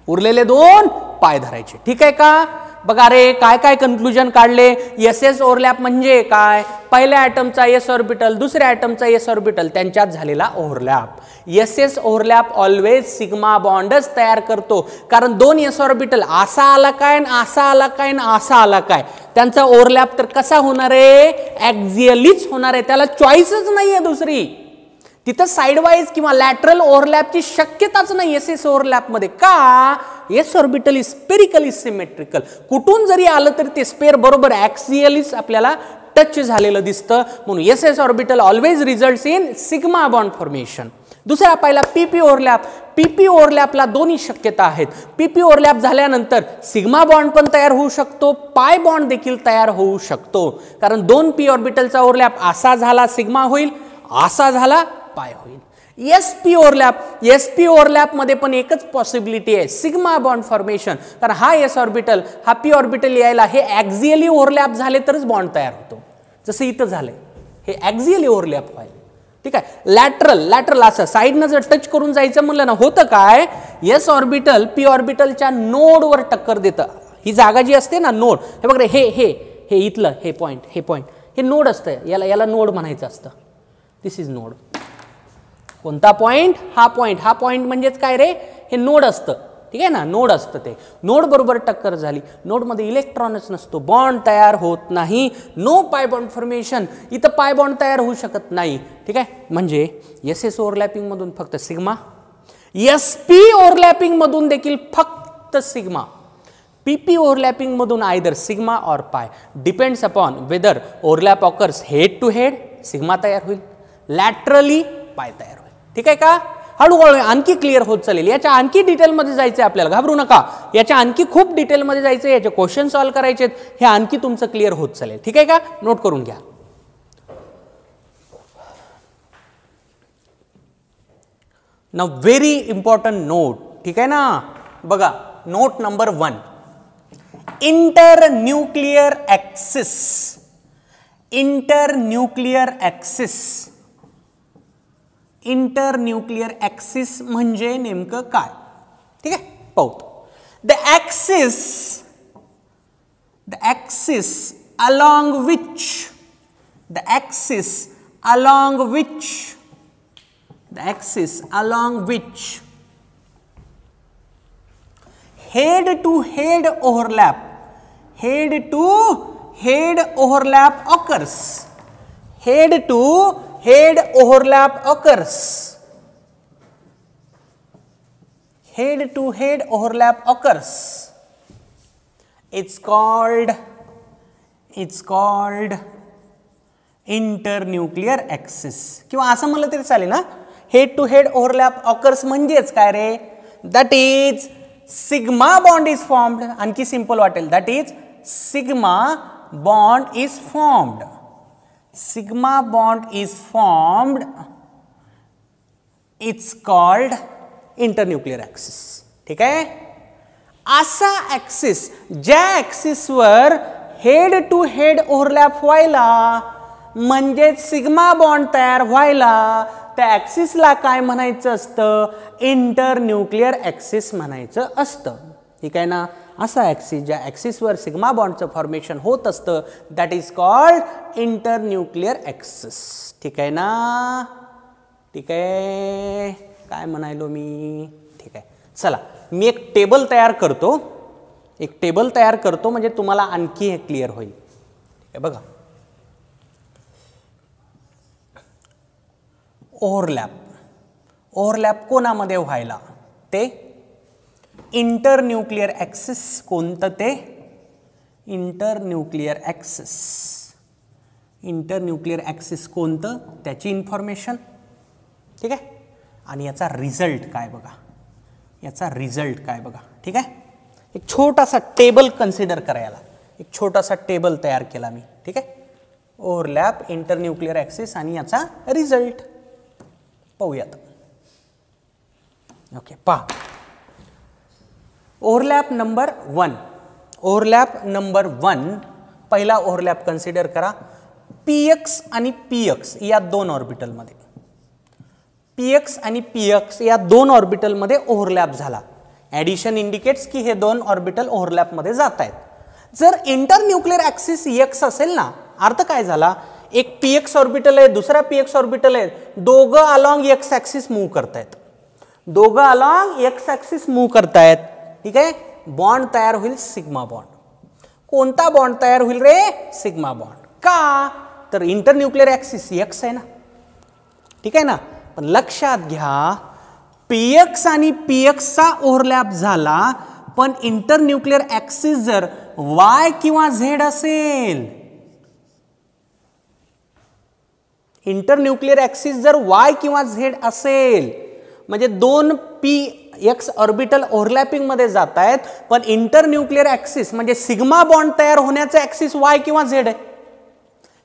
उरलेले दोन पाय धरायचे. ठीक आहे का? बघा रे, काय काय कन्क्लुजन काढले. एस ओव्हरलॅप म्हणजे काय? पहिल्या ॲटमचा एस ऑर्बिटल, दुसऱ्या ॲटमचा एस ऑर्बिटल, त्यांच्यात झालेला ओव्हरलॅप. एस ऑव्हरलॅप ऑलवेज सिग्मा बॉन्डच तयार करतो. कारण दोन एस ऑर्बिटल असा आला काय, असा आला काय, असा आला काय, त्यांचा ओव्हरलॅप तर कसा होणार आहे? ॲक्झियलीच होणार आहे. त्याला चॉईसच नाहीये दुसरी. तिथं साइडवाइज किंवा लॅटरल ओव्हरलॅपची शक्यताच नाही एस एस ओव्हरलॅपमध्ये. का? S orbital is spherically symmetrical. कुठून जरी आलं तरी ते स्पेअर बरोबर ॲक्सियलीच आपल्याला टच झालेलं दिसतं. म्हणून S S orbital always results in sigma bond formation. दुसरा पाहिला पीपी ओव्हरलॅप. पीपी ओव्हरलॅपला दोन्ही शक्यता आहेत. पीपी ओव्हरलॅप झाल्यानंतर सिग्मा बॉन्ड पण तयार होऊ शकतो, पाय बॉन्ड देखील तयार होऊ शकतो. कारण दोन पी ऑर्बिटलचा ओव्हरलॅप असा झाला सिग्मा होईल, असा झाला पाय होईल. एसपी ओव्हरलॅप, एसपी ओव्हरलॅप मध्ये पण एकच पॉसिबिलिटी आहे, सिग्मा बॉन्ड फॉर्मेशन. कारण हा एस ऑर्बिटल हा पी ऑर्बिटल यायला हे ॲक्झियली ओव्हरलॅप झाले तरच बॉन्ड तयार होतो. जसं इथं झालंय हे ॲक्झियली ओव्हरलॅप व्हायला. ठीक आहे. लॅटरल, लॅटरल असं साईडनं जर टच करून जायचं म्हणलं ना, होतं काय, एस ऑर्बिटल पी ऑर्बिटलच्या नोडवर टक्कर देतं. ही जागा जी असते ना नोड, हे बघ रे, हे इथलं हे पॉईंट हे नोड असतं. याला नोड म्हणायचं असतं. दिस इज नोड. कोणता पॉईंट? हा पॉईंट म्हणजेच काय रे, हे नोड असतं. ठीक आहे ना, नोड असतं. ते नोड बरोबर टक्कर झाली, नोडमध्ये इलेक्ट्रॉनच नसतो, बॉन्ड तयार होत नाही, नो पाय बॉन्ड फॉर्मेशन. इथं पाय बॉन्ड तयार होऊ शकत नाही. ठीक आहे. म्हणजे एस एस ओव्हरलॅपिंग मधून फक्त सिग्मा, एस पी ओव्हरलॅपिंग मधून देखील फक्त सिग्मा, पीपी ओव्हरलॅपिंग मधून आयदर सिग्मा और pi. Depends upon whether overlap occurs head to head, sigma तयार होईल, लॅटरली पाय तयार होईल. ठीक आहे का? हळूहळू आणखी क्लिअर होत चालेल. याच्या आणखी डिटेलमध्ये जायचं आपल्याला, घाबरू नका. याच्या आणखी खूप डिटेलमध्ये जायचं, याचे क्वेश्चन सॉल्व्ह करायचे, हे आणखी तुमचं क्लिअर होत चालेल. ठीक आहे का? नोट करून घ्या. Now very important note. ठीक आहे ना, बघा note number 1, internuclear axis. Internuclear axis, internuclear axis म्हणजे नेमकं काय? ठीक आहे, पाहू. The axis along which head to head overlap occurs. Head to head overlap occurs. Head to head overlap occurs. It's called internuclear axis. किंवा असं म्हणलं तरी चालेल ना, head to head overlap occurs म्हणजेच काय रे, that is sigma bond is formed. आणखी सिंपल वाटेल, that is sigma bond is formed. Sigma bond is formed. It's called internuclear axis. ठीक आहे. असा ॲक्सिस, ज्या ॲक्सिसवर हेड टू हेड ओव्हरलॅप व्हायला म्हणजे सिग्मा बॉन्ड तयार व्हायला, त्या ॲक्सिसला काय म्हणायचं असतं? इंटरन्यूक्लियर ॲक्सिस म्हणायचं असतं. ठीक आहे ना. असा ॲक्सिस, ज्या ॲक्सिसवर सिग्मा बॉन्डचं फॉर्मेशन होत असतं, that is called internuclear axis. ठीक आहे ना. ठीक आहे, काय म्हणायलो मी? ठीक आहे. चला मी एक टेबल तयार करतो, म्हणजे तुम्हाला आणखी हे क्लिअर होईल. ठीक आहे, बघा. ओव्हरलॅप कोणामध्ये व्हायला? ते इंटरन्यूक्लियर ॲक्सिस. कोणतं ते? इंटरन्यूक्लियर ॲक्सिस कोणतं? त्याची इन्फॉर्मेशन. ठीक आहे. आणि याचा रिझल्ट काय बघा. ठीक आहे. एक छोटासा टेबल कन्सिडर करायला, एक छोटासा टेबल तयार केला मी. ठीक आहे. ओव्हरलॅप, इंटरन्यूक्लियर ॲक्सिस आणि याचा रिझल्ट पाहूयात. ओके, पहा. ओव्हरलॅप नंबर 1, पहिला ओव्हरलॅप कन्सिडर करा. पीएक्स आणि पीएक्स या दोन ऑर्बिटलमध्ये, पीएक्स आणि पीएक्स या दोन ऑर्बिटलमध्ये ओव्हरलॅप झाला. ॲडिशन इंडिकेट्स की हे दोन ऑर्बिटल ओव्हरलॅपमध्ये जात आहेत. जर इंटरन्यूक्लियर ॲक्सिस एक्स असेल ना, अर्थ काय झाला, एक पीएक्स ऑर्बिटल आहे, दुसरा पीएक्स ऑर्बिटल आहे, दोघं अलॉंग एक्स ॲक्सिस मूव्ह करतायत. ठीक आहे. बॉन्ड तयार होईल सिग्मा बॉन्ड. कोणता बॉन्ड तयार होईल रे? Sigma bond. का? तर इंटरन्यूक्लियर ॲक्सिस एक्स आहे ना. ठीक आहे ना. पण लक्षात घ्या px आणि px चा ओव्हरलॅप झाला, पण इंटरन्यूक्लियर ऍक्सिस जर y किंवा z असेल, इंटरन्यूक्लियर ऍक्सिस जर y किंवा z असेल, म्हणजे दोन px ऑर्बिटल ओव्हरलॅपिंग मध्ये जात आहेत, पण इंटरन्यूक्लियर ऍक्सिस म्हणजे सिग्मा बॉन्ड तयार होण्याचा ऍक्सिस y किंवा z आहे.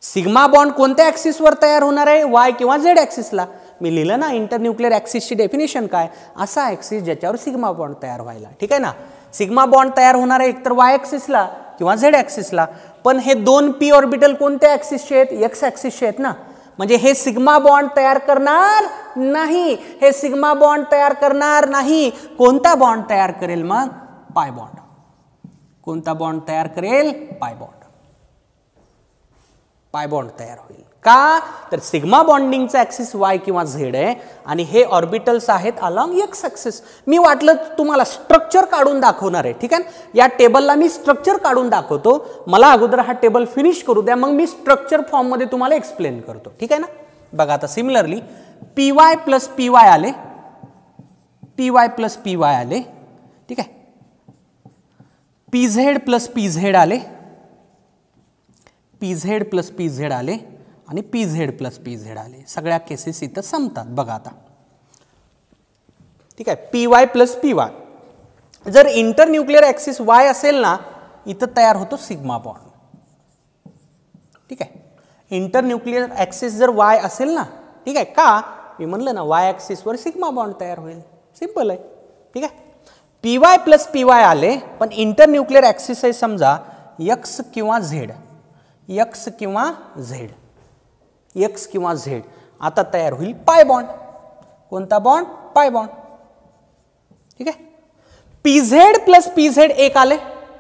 सिग्मा बॉन्ड कोणत्या ऍक्सिस वर तयार होणार आहे? y किंवा z ऍक्सिसला. मी लिहिलं ना इंटरन्यूक्लियर ऍक्सिसची डेफिनेशन काय, असा ऍक्सिस ज्याच्यावर सिग्मा बॉन्ड तयार व्हायला. ठीक आहे ना. सिग्मा बॉन्ड तयार होणार आहे एकतर y ऍक्सिसला किंवा z ऍक्सिसला. पण हे दोन p ऑर्बिटल कोणत्या ऍक्सिसचे आहेत? x ऍक्सिसचे आहेत ना. म्हणजे हे सिग्मा बॉन्ड तयार करणार नाही, हे सिग्मा बॉन्ड तयार करणार नाही. कोणता बॉन्ड तयार करेल मग? Pi bond. कोणता बॉन्ड तयार करेल? Pi bond. पाय बॉन्ड तयार होईल. का? तर सिग्मा बॉन्डिंगचा ऍक्सिस y किंवा z आहे आणि हे ऑर्बिटल्स आहेत अलॉंग x ऍक्सिस. मी वाटलं तुम्हाला स्ट्रक्चर काढून दाखवणार आहे. ठीक आहे. या टेबलला मी स्ट्रक्चर काढून दाखवतो. मला अगोदर हा टेबल फिनिश करू द्या, मग मी स्ट्रक्चर फॉर्म मध्ये तुम्हाला एक्सप्लेन करतो. ठीक आहे ना. बघा आता सिमिलरली py प्लस py आले, py प्लस py आले. ठीक आहे. pz प्लस pz आले, pz प्लस pz आले आणि pz प्लस pz आले. सगळ्या केसेस इथं संपतात. बघा आता. ठीक आहे. py plus py. जर इंटरन्यूक्लियर ऍक्सिस y असेल ना, इथं तयार होतो सिग्मा बॉन्ड. ठीक आहे. इंटरन्यूक्लियर ऍक्सिस जर y असेल ना, ठीक आहे, का? मी म्हणलं ना y ऍक्सिस वर सिग्मा बॉन्ड तयार होईल. सिंपल आहे. ठीक आहे. py प्लस py आले, पण इंटरन्यूक्लियर ऍक्सिस आहे समजा x किंवा z, x किंवा z, x किंवा z. आता तयार होईल पाय बॉन्ड. कोणता बॉन्ड? पाय बॉन्ड. ठीक आहे. pz प्लस pz एक आले,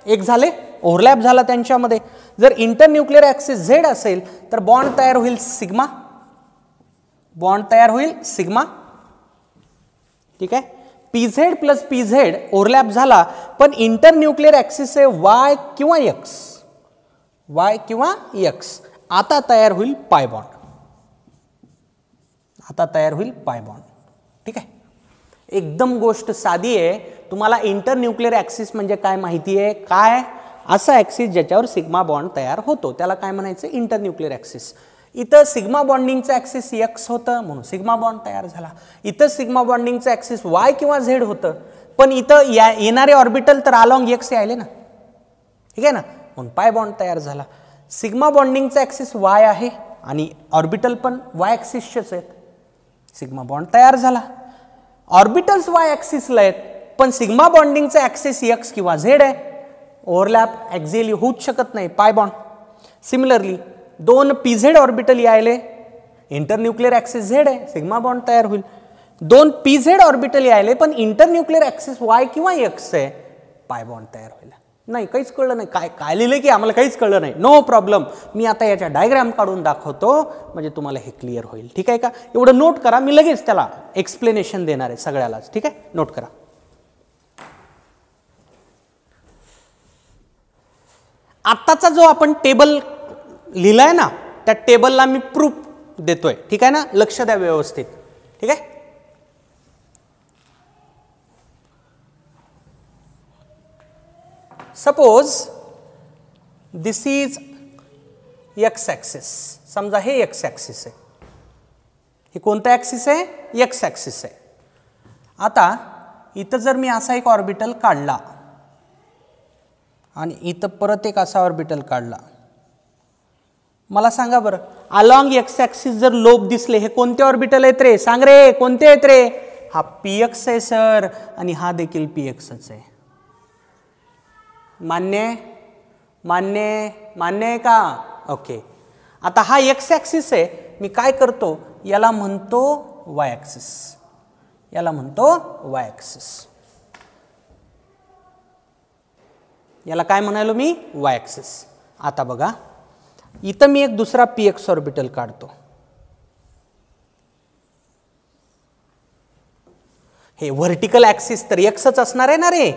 एक झाले, ओव्हरलॅप झाला त्यांच्यामध्ये. जर इंटरन्यूक्लियर ऍक्सिस z असेल तर बॉन्ड तयार होईल सिग्मा, बॉन्ड तयार होईल सिग्मा. ठीक आहे. pz प्लस pz ओव्हरलॅप झाला, पण इंटरन्यूक्लियर ऍक्सिस आहे y किंवा x, y किंवा x. आता तयार होईल पाय बॉन्ड. आता तयार होईल पाय बॉन्ड. ठीक आहे. एकदम गोष्ट साधी आहे. तुम्हाला इंटरन्यूक्लियर ऍक्सिस म्हणजे काय माहिती आहे? काय? असा ऍक्सिस ज्याच्यावर सिग्मा बॉन्ड तयार होतो त्याला काय म्हणायचं? Internuclear axis. इथं सिग्मा बॉन्डिंगचं ऍक्सिस x होतं म्हणून सिग्मा बॉन्ड तयार झाला. इथं सिग्मा बॉन्डिंगचं ऍक्सिस y किंवा z होतं, पण इथं येणारे ऑर्बिटल तर अलॉंग x आले ना. ठीक आहे ना. म्हणून पाय बॉन्ड तयार झाला. सिग्मा बॉन्डिंगचा ऍक्सिस y आहे आणि ऑर्बिटल पण y ऍक्सिसचेच आहेत. सिग्मा बॉन्ड तयार झाला. ऑर्बिटल्स y ऍक्सिसला आहेत, पण सिग्मा बॉन्डिंगचा ऍक्सिस x किंवा z आहे. ओव्हरलॅप ॲक्झिअली होऊच शकत नाही. Pi bond. सिमिलरली दोन pz ऑर्बिटल यायले, इंटरन्यूक्लियर ऍक्सिस z आहे, सिग्मा बॉन्ड तयार होईल. दोन pz ऑर्बिटल यायले, पण इंटरन्यूक्लियर ऍक्सिस y किंवा x आहे, पाय बॉन्ड तयार होईल. नाही, काहीच कळलं नाही. काय काय लिहिलं की आम्हाला काहीच कळलं नाही. No problem. मी आता याच्या डायग्राम काढून दाखवतो म्हणजे तुम्हाला हे क्लिअर होईल. ठीक आहे का? एवढं नोट करा. मी लगेच त्याला एक्सप्लेनेशन देणार आहे सगळ्यालाच. ठीक आहे. नोट करा. आत्ताचा जो आपण टेबल लिहिलाय ना, त्या टेबलला मी प्रूफ देतोय. ठीक आहे ना. लक्ष द्या व्यवस्थित. ठीक आहे. Suppose this is x axis. समजा हे एक्स ॲक्सिस आहे. हे कोणता ॲक्सिस आहे? एक्स ॲक्सिस आहे. आता इथं जर मी असा एक ऑर्बिटल काढला आणि इथं परत एक असा ऑर्बिटल काढला, मला सांगा बरं, अलॉंग एक्स ॲक्सिस जर लोब दिसले, हे कोणते ऑर्बिटल आहेत रे? सांग रे, कोणते आहेत रे? हा px आहे सर, आणि हा देखील pxच आहे. मान्य? मान्य? मान्य आहे का? ओके. आता हा एक्स ॲक्सिस आहे. मी काय करतो? याला म्हणतो वाय ॲक्सिस. याला म्हणतो वाय ॲक्सिस. याला काय म्हणालो मी? Y axis. आता बघा, इथं मी एक दुसरा px ऑर्बिटल काढतो. हे व्हर्टिकल ॲक्सिस तर एक्सच असणार आहे ना रे.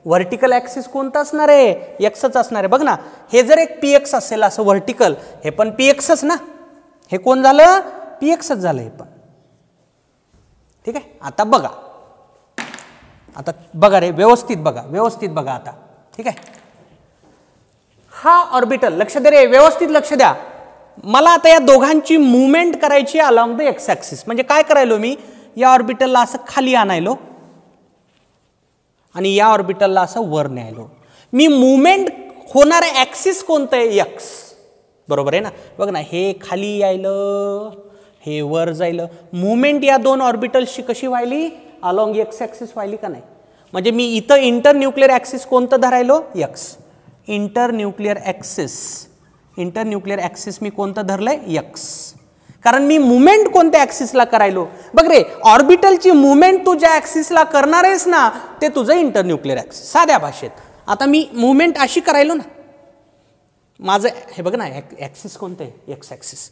व्हर्टिकल ॲक्सिस कोणता असणार आहे? एक्सच असणार आहे. बघ ना, हे जर एक px असेल असं व्हर्टिकल, हे पण pxच ना. हे कोण झालं? pxच झालं. हे पण ठीक आहे. आता बघा, आता बघा रे, व्यवस्थित बघा आता. ठीक आहे. हा ऑर्बिटल, लक्ष दे रे, व्यवस्थित लक्ष द्या. मला आता या दोघांची मुवमेंट करायची अलॉंग द एक्स ॲक्सिस. म्हणजे काय करायलो मी, या ऑर्बिटलला असं खाली आणायलो आणि या ऑर्बिटलला असं वर न्यायलो. मी मुवमेंट होणारे ॲक्सिस कोणतं आहे, एक्स, बरोबर आहे ना. बघ ना, हे खाली यायलं, हे वर जायलं. मुवमेंट या दोन ऑर्बिटल्सची कशी व्हायली, अलॉंग एक्स ॲक्सिस व्हायली का नाही. म्हणजे मी इथं इंटरन्यूक्लिअर ॲक्सिस कोणतं धरायलो, एक्स. इंटरन्यूक्लिअर ॲक्सिस मी कोणतं धरलंय, एक्स. कारण मी मुवमेंट कोणत्या ॲक्सिसला करायलो. बघ रे, ऑर्बिटलची मुवमेंट तू ज्या ॲक्सिसला करणार आहेस ना, ते तुझं इंटरन्यूक्लिअर ॲक्सिस. साध्या भाषेत आता मी मुवमेंट अशी करायलो ना, माझं हे बघ ना, ॲक्सिस कोणतं आहे, एक्स ॲक्सिस.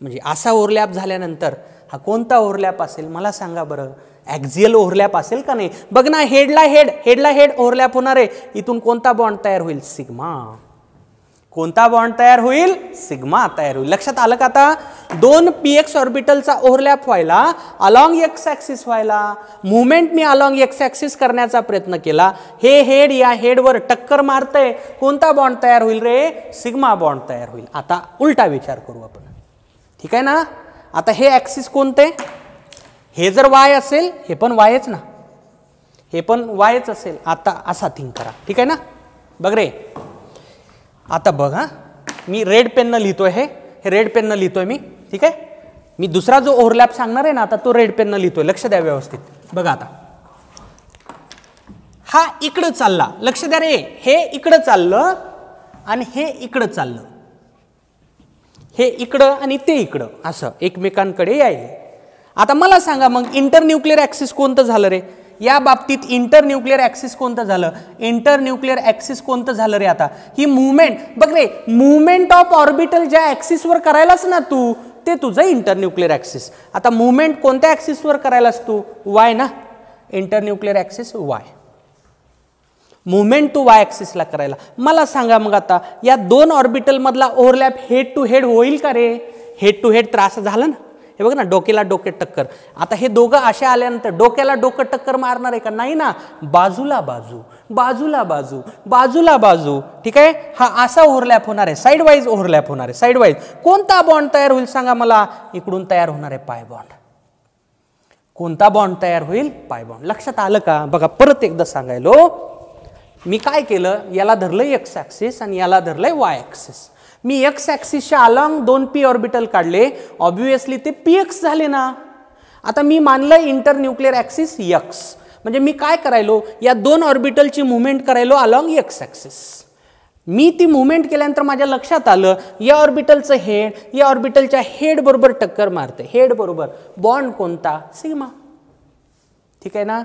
म्हणजे असा ओव्हरलॅप झाल्यानंतर हा कोणता ओव्हरलॅप असेल मला सांगा बरं, ॲक्झियल ओव्हरलॅप असेल का नाही. बघ ना, हेडला हेड ओव्हरलॅप होणार आहे. इथून कोणता बॉन्ड तयार होईल, सिग्मा. कोणता बॉन्ड तयार होईल, सिग्मा तयार होईल. लक्षात आलं का आता. दोन px ऑर्बिटलचा ओव्हरलॅप व्हायला, अलॉंग एक्स ॲक्सिस व्हायला, मुवमेंट मी अलॉंग एक्स ॲक्सिस करण्याचा प्रयत्न केला. हे हेड या हेडवर टक्कर मारतंय, कोणता बॉन्ड तयार होईल रे, सिग्मा बॉन्ड तयार होईल. आता उलटा विचार करू आपण. ठीक आहे ना. आता हे ॲक्सिस कोणते, हे जर वाय असेल, हे पण वायच ना, हे पण वायच असेल. आता असा थिंक करा. ठीक आहे ना. बघ रे, आता बघ, हा मी रेड पेननं लिहितोय, हे रेड पेननं लिहितोय मी. ठीक आहे. मी दुसरा जो ओव्हरलॅप सांगणार आहे ना, आता तो रेड पेननं लिहितोय. लक्ष द्या व्यवस्थित. बघा आता, हा इकडं चालला, लक्ष द्या रे, हे इकडं चाललं आणि हे इकडं चाललं, हे इकडं आणि ते इकडं, असं एकमेकांकडे यायले. आता मला सांगा मग इंटरन्यूक्लिअर ॲक्सिस कोणतं झालं रे. या बाबतीत इंटरन्यूक्लिअर ॲक्सिस कोणतं झालं, इंटरन्यूक्लिअर ॲक्सिस कोणतं झालं रे. आता ही मुवमेंट बघ रे, मुवमेंट ऑफ ऑर्बिटल ज्या ॲक्सिसवर करायलास ना तू, ते तुझं इंटरन्यूक्लिअर ॲक्सिस. आता मुवमेंट कोणत्या ॲक्सिसवर करायलास तू, वाय ना. Internuclear axis Y, movement to Y ॲक्सिसला करायला. मला सांगा मग आता, या दोन ऑर्बिटल मधला ओव्हरलॅप हेड टू हेड होईल का रे. हेड टू हेड तर असं झालं ना, हे बघ ना, डोक्याला डोके टक्कर. आता हे दोघं असे आल्यानंतर डोक्याला डोकं टक्कर मारणार आहे का, नाही ना. बाजूला बाजू, बाजूला बाजू, बाजूला बाजू. ठीक आहे. हा असा ओव्हरलॅप होणार आहे, साईड वाईज ओव्हरलॅप होणार आहे. साईड वाईज कोणता बॉन्ड तयार होईल सांगा मला, इकडून तयार होणार आहे पाय बॉन्ड. कोणता बॉन्ड तयार होईल, पाय बॉन्ड. लक्षात आलं का. बघा परत एकदा सांगायलो, मी काय केलं, याला धरलंय एक्स ॲक्सिस आणि याला धरलंय वाय ॲक्सिस. मी एक्स ॲक्सिसच्या अलॉंग दोन पी ऑर्बिटल काढले, ऑब्व्हियसली ते px झाले ना. आता मी मानलं इंटरन्यूक्लिअर ॲक्सिस एक्स, म्हणजे मी काय करायलो, या दोन ऑर्बिटलची मुवमेंट करायलो अलॉंग एक्स ॲक्सिस. मी ती मुवमेंट केल्यानंतर माझ्या लक्षात आलं, या ऑर्बिटलचं हेड या ऑर्बिटलच्या हेड बरोबर टक्कर मारते, हेड बरोबर. बॉन्ड कोणता, सिग्मा. ठीक आहे ना.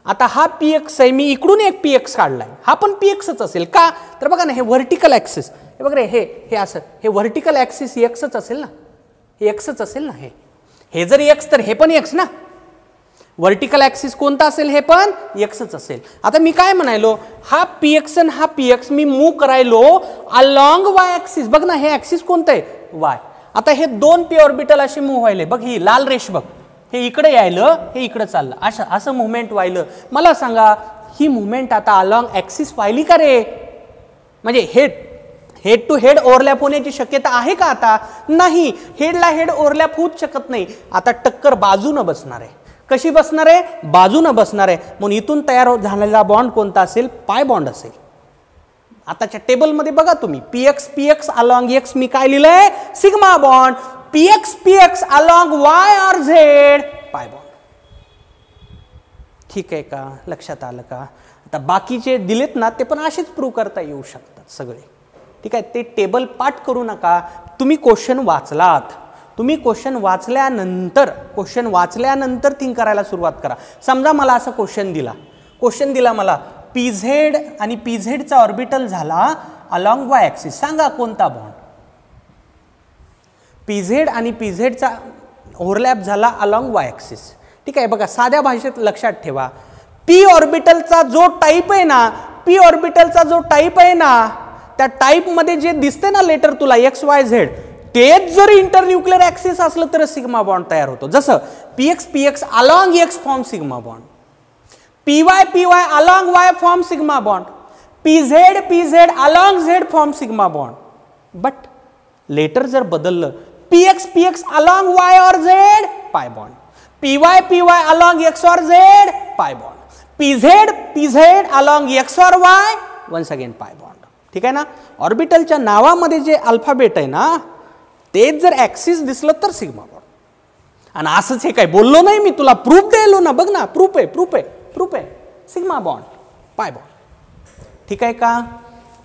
आता हा px आहे, मी इकडून एक px काढलाय, हा पण pxच असेल का, तर बघा ना, हे व्हर्टिकल ॲक्सिस, हे बघ रे, हे असं, हे व्हर्टिकल ॲक्सिस एक्सच असेल ना, हे एक्सच असेल ना. हे जर एक्स तर हे पण एक्स ना. व्हर्टिकल ॲक्सिस कोणता असेल, हे पण एक्सच असेल. आता मी काय म्हणायलो, हा px आणि हा px मी मूव्ह करायलो अलॉंग वाय ॲक्सिस. बघ ना, हे ॲक्सिस कोणतं आहे, वाय. आता हे दोन पी ऑर्बिटल असे मूव्ह व्हायले. बघ ही लाल रेष बघ, हे इकडे यायलं, हे इकडे चाललं, असं मुवमेंट व्हायलं. मला सांगा, ही मुवमेंट आता अलॉंग ॲक्सिस व्हायली का रे. म्हणजे हेड टू हेड ओव्हरलॅप होण्याची शक्यता आहे का आता, नाही. हेडला हेड ओव्हरलॅप होऊच शकत नाही. आता टक्कर बाजूनं बसणार आहे. कशी बसणार आहे, बाजूनं बसणार आहे. म्हणून इथून तयार झालेला बॉन्ड कोणता असेल, पाय बॉन्ड असेल. आताच्या टेबलमध्ये बघा तुम्ही, px अलॉंग एक्स मी काय लिहिलंय, sigma bond. px along Y और झेड, पाय बॉन्ड. ठीक आहे का, लक्षात आलं का. आता बाकीचे दिलेत ना, ते पण असेच प्रूव्ह करता येऊ शकतात सगळे. ठीक आहे. ते टेबल पाठ करू नका. तुम्ही क्वेश्चन वाचलात, तुम्ही क्वेश्चन वाचल्यानंतर थिंक करायला सुरुवात करा. समजा मला असा क्वेश्चन दिला मला, pz आणि pz चा ऑर्बिटल झाला अलॉंग वाय ॲक्सिस, सांगा कोणता बॉन्ड. pz आणि pz चा ओव्हरलॅप झाला अलॉंग वाय ॲक्सिस. ठीक आहे. बघा साध्या भाषेत लक्षात ठेवा, पी ऑर्बिटलचा जो टाइप आहे ना, त्या टाइप मध्ये जे दिसते ना लेटर तुला XYZ, तेच जर इंटरन्यूक्लिअर ॲक्सिस असलं तर सिग्मा बॉन्ड तयार होतो. जसं px px along x form sigma bond, py py along y form sigma bond, pz pz along z form sigma bond. but later जर बदललं px px along y or z pi bond, py py along x or z pi bond, pz pz along x or y once again pi bond. ठीक आहे ना. ऑर्बिटलच्या नावामध्ये जे alphabet आहे ना तेच जर ऍक्सिस दिसलं तर सिग्मा बॉन्ड. आणि असंच हे काय बोललो नाही मी, तुला प्रूफ द्यायलो ना, बघ ना, प्रूफ आहे प्रूफ आहे प्रूफ आहे, सिग्मा बॉन्ड पाय बॉन्ड. ठीक आहे का.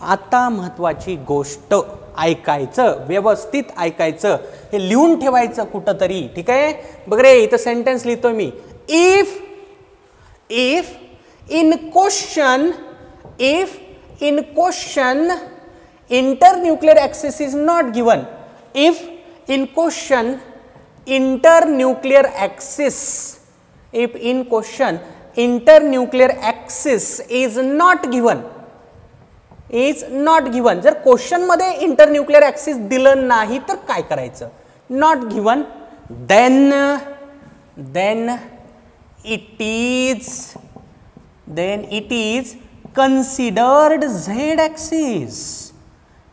आता महत्वाची गोष्ट ऐकायचं, व्यवस्थित ऐकायचं, हे लिहून ठेवायचं कुठं तरी. ठीक आहे. बघ रे इथं सेंटेन्स लिहितोय मी. If in question internuclear axis is not given, if in question internuclear axis is not given, जर क्वेश्चन मध्ये इंटरन्यूक्लियर ऍक्सिस दिलं नाही तर काय करायचं. Not given, then it is considered z axis.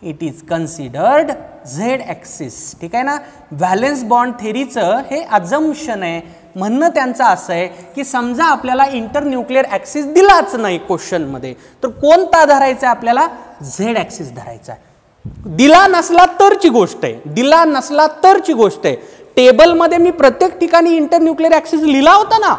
It is considered z axis. ठीक आहे ना. व्हॅलेन्स बॉन्ड थेरीचं हे अजम्पशन आहे. म्हणणं त्यांचं असं आहे की समजा आपल्याला इंटरन्यूक्लियर ऍक्सिस दिलाच नाही क्वेश्चन मध्ये, तर कोणता धरायचा आपल्याला, झेड ऍक्सिस धरायचा. दिला नसला तरची गोष्ट आहे, दिला नसला तरची गोष्ट आहे. टेबलमध्ये मी प्रत्येक ठिकाणी इंटरन्यूक्लियर ऍक्सिस लिहिला होता ना,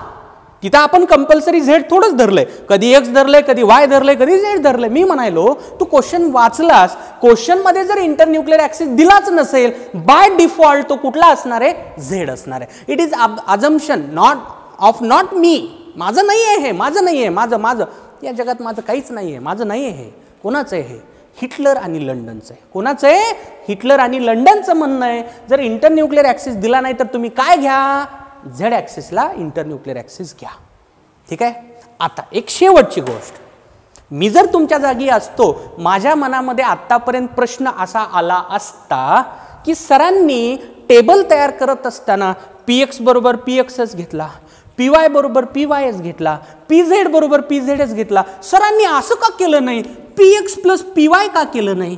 तिथं आपण कंपल्सरी झेड थोडंच धरलंय, कधी एक्स धरलंय, कधी वाय धरलंय, कधी झेड धरलंय. मी म्हणायलो तू क्वेश्चन वाचलास, क्वेश्चन मध्ये जर इंटरन्यूक्लियर ऍक्सिस दिलाच नसेल बाय डिफॉल्ट तो कुठला असणार आहे, झेड असणार आहे. It is assumption not me. माझं नाही आहे हे, माझं नाही आहे, माझं या जगात माझं काहीच नाही आहे, माझं नाही आहे हे. कोणाचं आहे हे, हिटलर आणि लंडनचं आहे. कोणाचं आहे, हिटलर आणि लंडनचं म्हणणं आहे जर इंटरन्यूक्लियर ऍक्सिस दिला नाही तर तुम्ही काय घ्या, झेड ऍक्सिसला इंटरन्यूक्लियर ऍक्सिस घ्या. ठीक आहे. आता एक शेवटची गोष्ट, मी जर तुमच्या जागी असतो, माझ्या मनामध्ये आतापर्यंत प्रश्न असा आला असता की सरांनी टेबल तयार करत असताना px बरोबर pxच घेतला, py बरोबर pyच घेतला, pz बरोबर pzच घेतला, सरांनी असं का केलं नाही, px प्लस py का केलं नाही,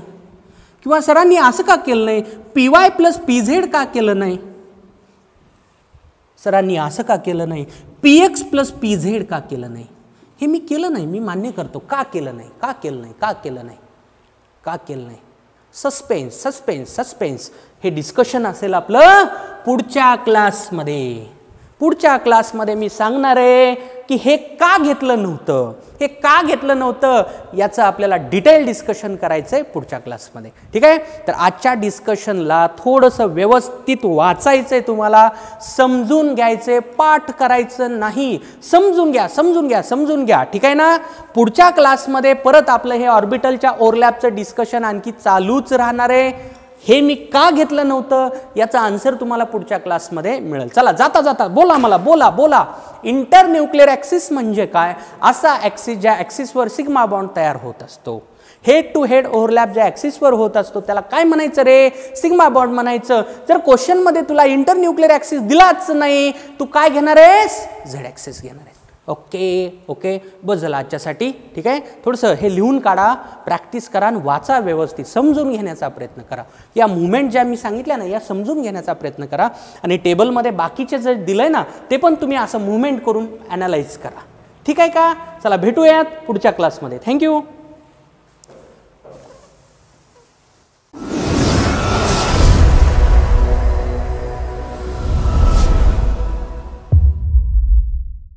किंवा सरांनी असं का केलं नाही, py प्लस pz का केलं नाही, सरांनी असं का केलं नाही, px प्लस pz का केलं नाही. हे मी केलं नाही, मी मान्य करतो. का केलं नाही, का केलं नाही, का केलं नाही, का केलं नाही. सस्पेन्स सस्पेन्स सस्पेन्स हे डिस्कशन असेल आपलं पुढच्या क्लासमध्ये. पुढच्या क्लासमध्ये मी सांगणार आहे की हे का घेतलं नव्हतं, हे का घेतलं नव्हतं याचं आपल्याला डिटेल डिस्कशन करायचं आहे पुढच्या क्लासमध्ये. ठीक आहे. तर आजच्या डिस्कशनला थोडंसं व्यवस्थित वाचायचं आहे, तुम्हाला समजून घ्यायचं, पाठ करायचं नाही. समजून घ्या समजून घ्या समजून घ्या. ठीक आहे ना. पुढच्या क्लासमध्ये परत आपलं हे ऑर्बिटलच्या ओव्हरलॅपचं डिस्कशन आणखी चालूच राहणार आहे. हे मी का घेतलं नव्हतं याचा आन्सर तुम्हाला पुढच्या क्लासमध्ये मिळेल. चला जाता जाता बोला, मला बोला. इंटरन्यूक्लियर ऍक्सिस म्हणजे काय, असा ऍक्सिस ज्या ऍक्सिसवर सिग्मा बॉन्ड तयार होत असतो, हेड टू हेड ओव्हरलॅप ज्या ऍक्सिसवर होत असतो त्याला काय म्हणायचं रे, सिग्मा बॉन्ड म्हणायचं. जर क्वेश्चन मध्ये तुला इंटरन्यूक्लियर ऍक्सिस दिलाच नाही, तू काय घेणार आहेस, झेड ऍक्सिस घेणार आहेस. ओके बस झालं आजच्यासाठी. ठीक आहे. थोडंसं हे लिहून काढा, प्रॅक्टिस करा, वाचा, व्यवस्थित समजून घेण्याचा प्रयत्न करा. या मुवमेंट ज्या मी सांगितल्या ना या समजून घेण्याचा प्रयत्न करा. आणि टेबलमध्ये बाकीचे जे दिलंय ना ते पण तुम्ही असं मुवमेंट करून ॲनालाइज करा. ठीक आहे का. चला भेटूयात पुढच्या क्लासमध्ये. थँक्यू.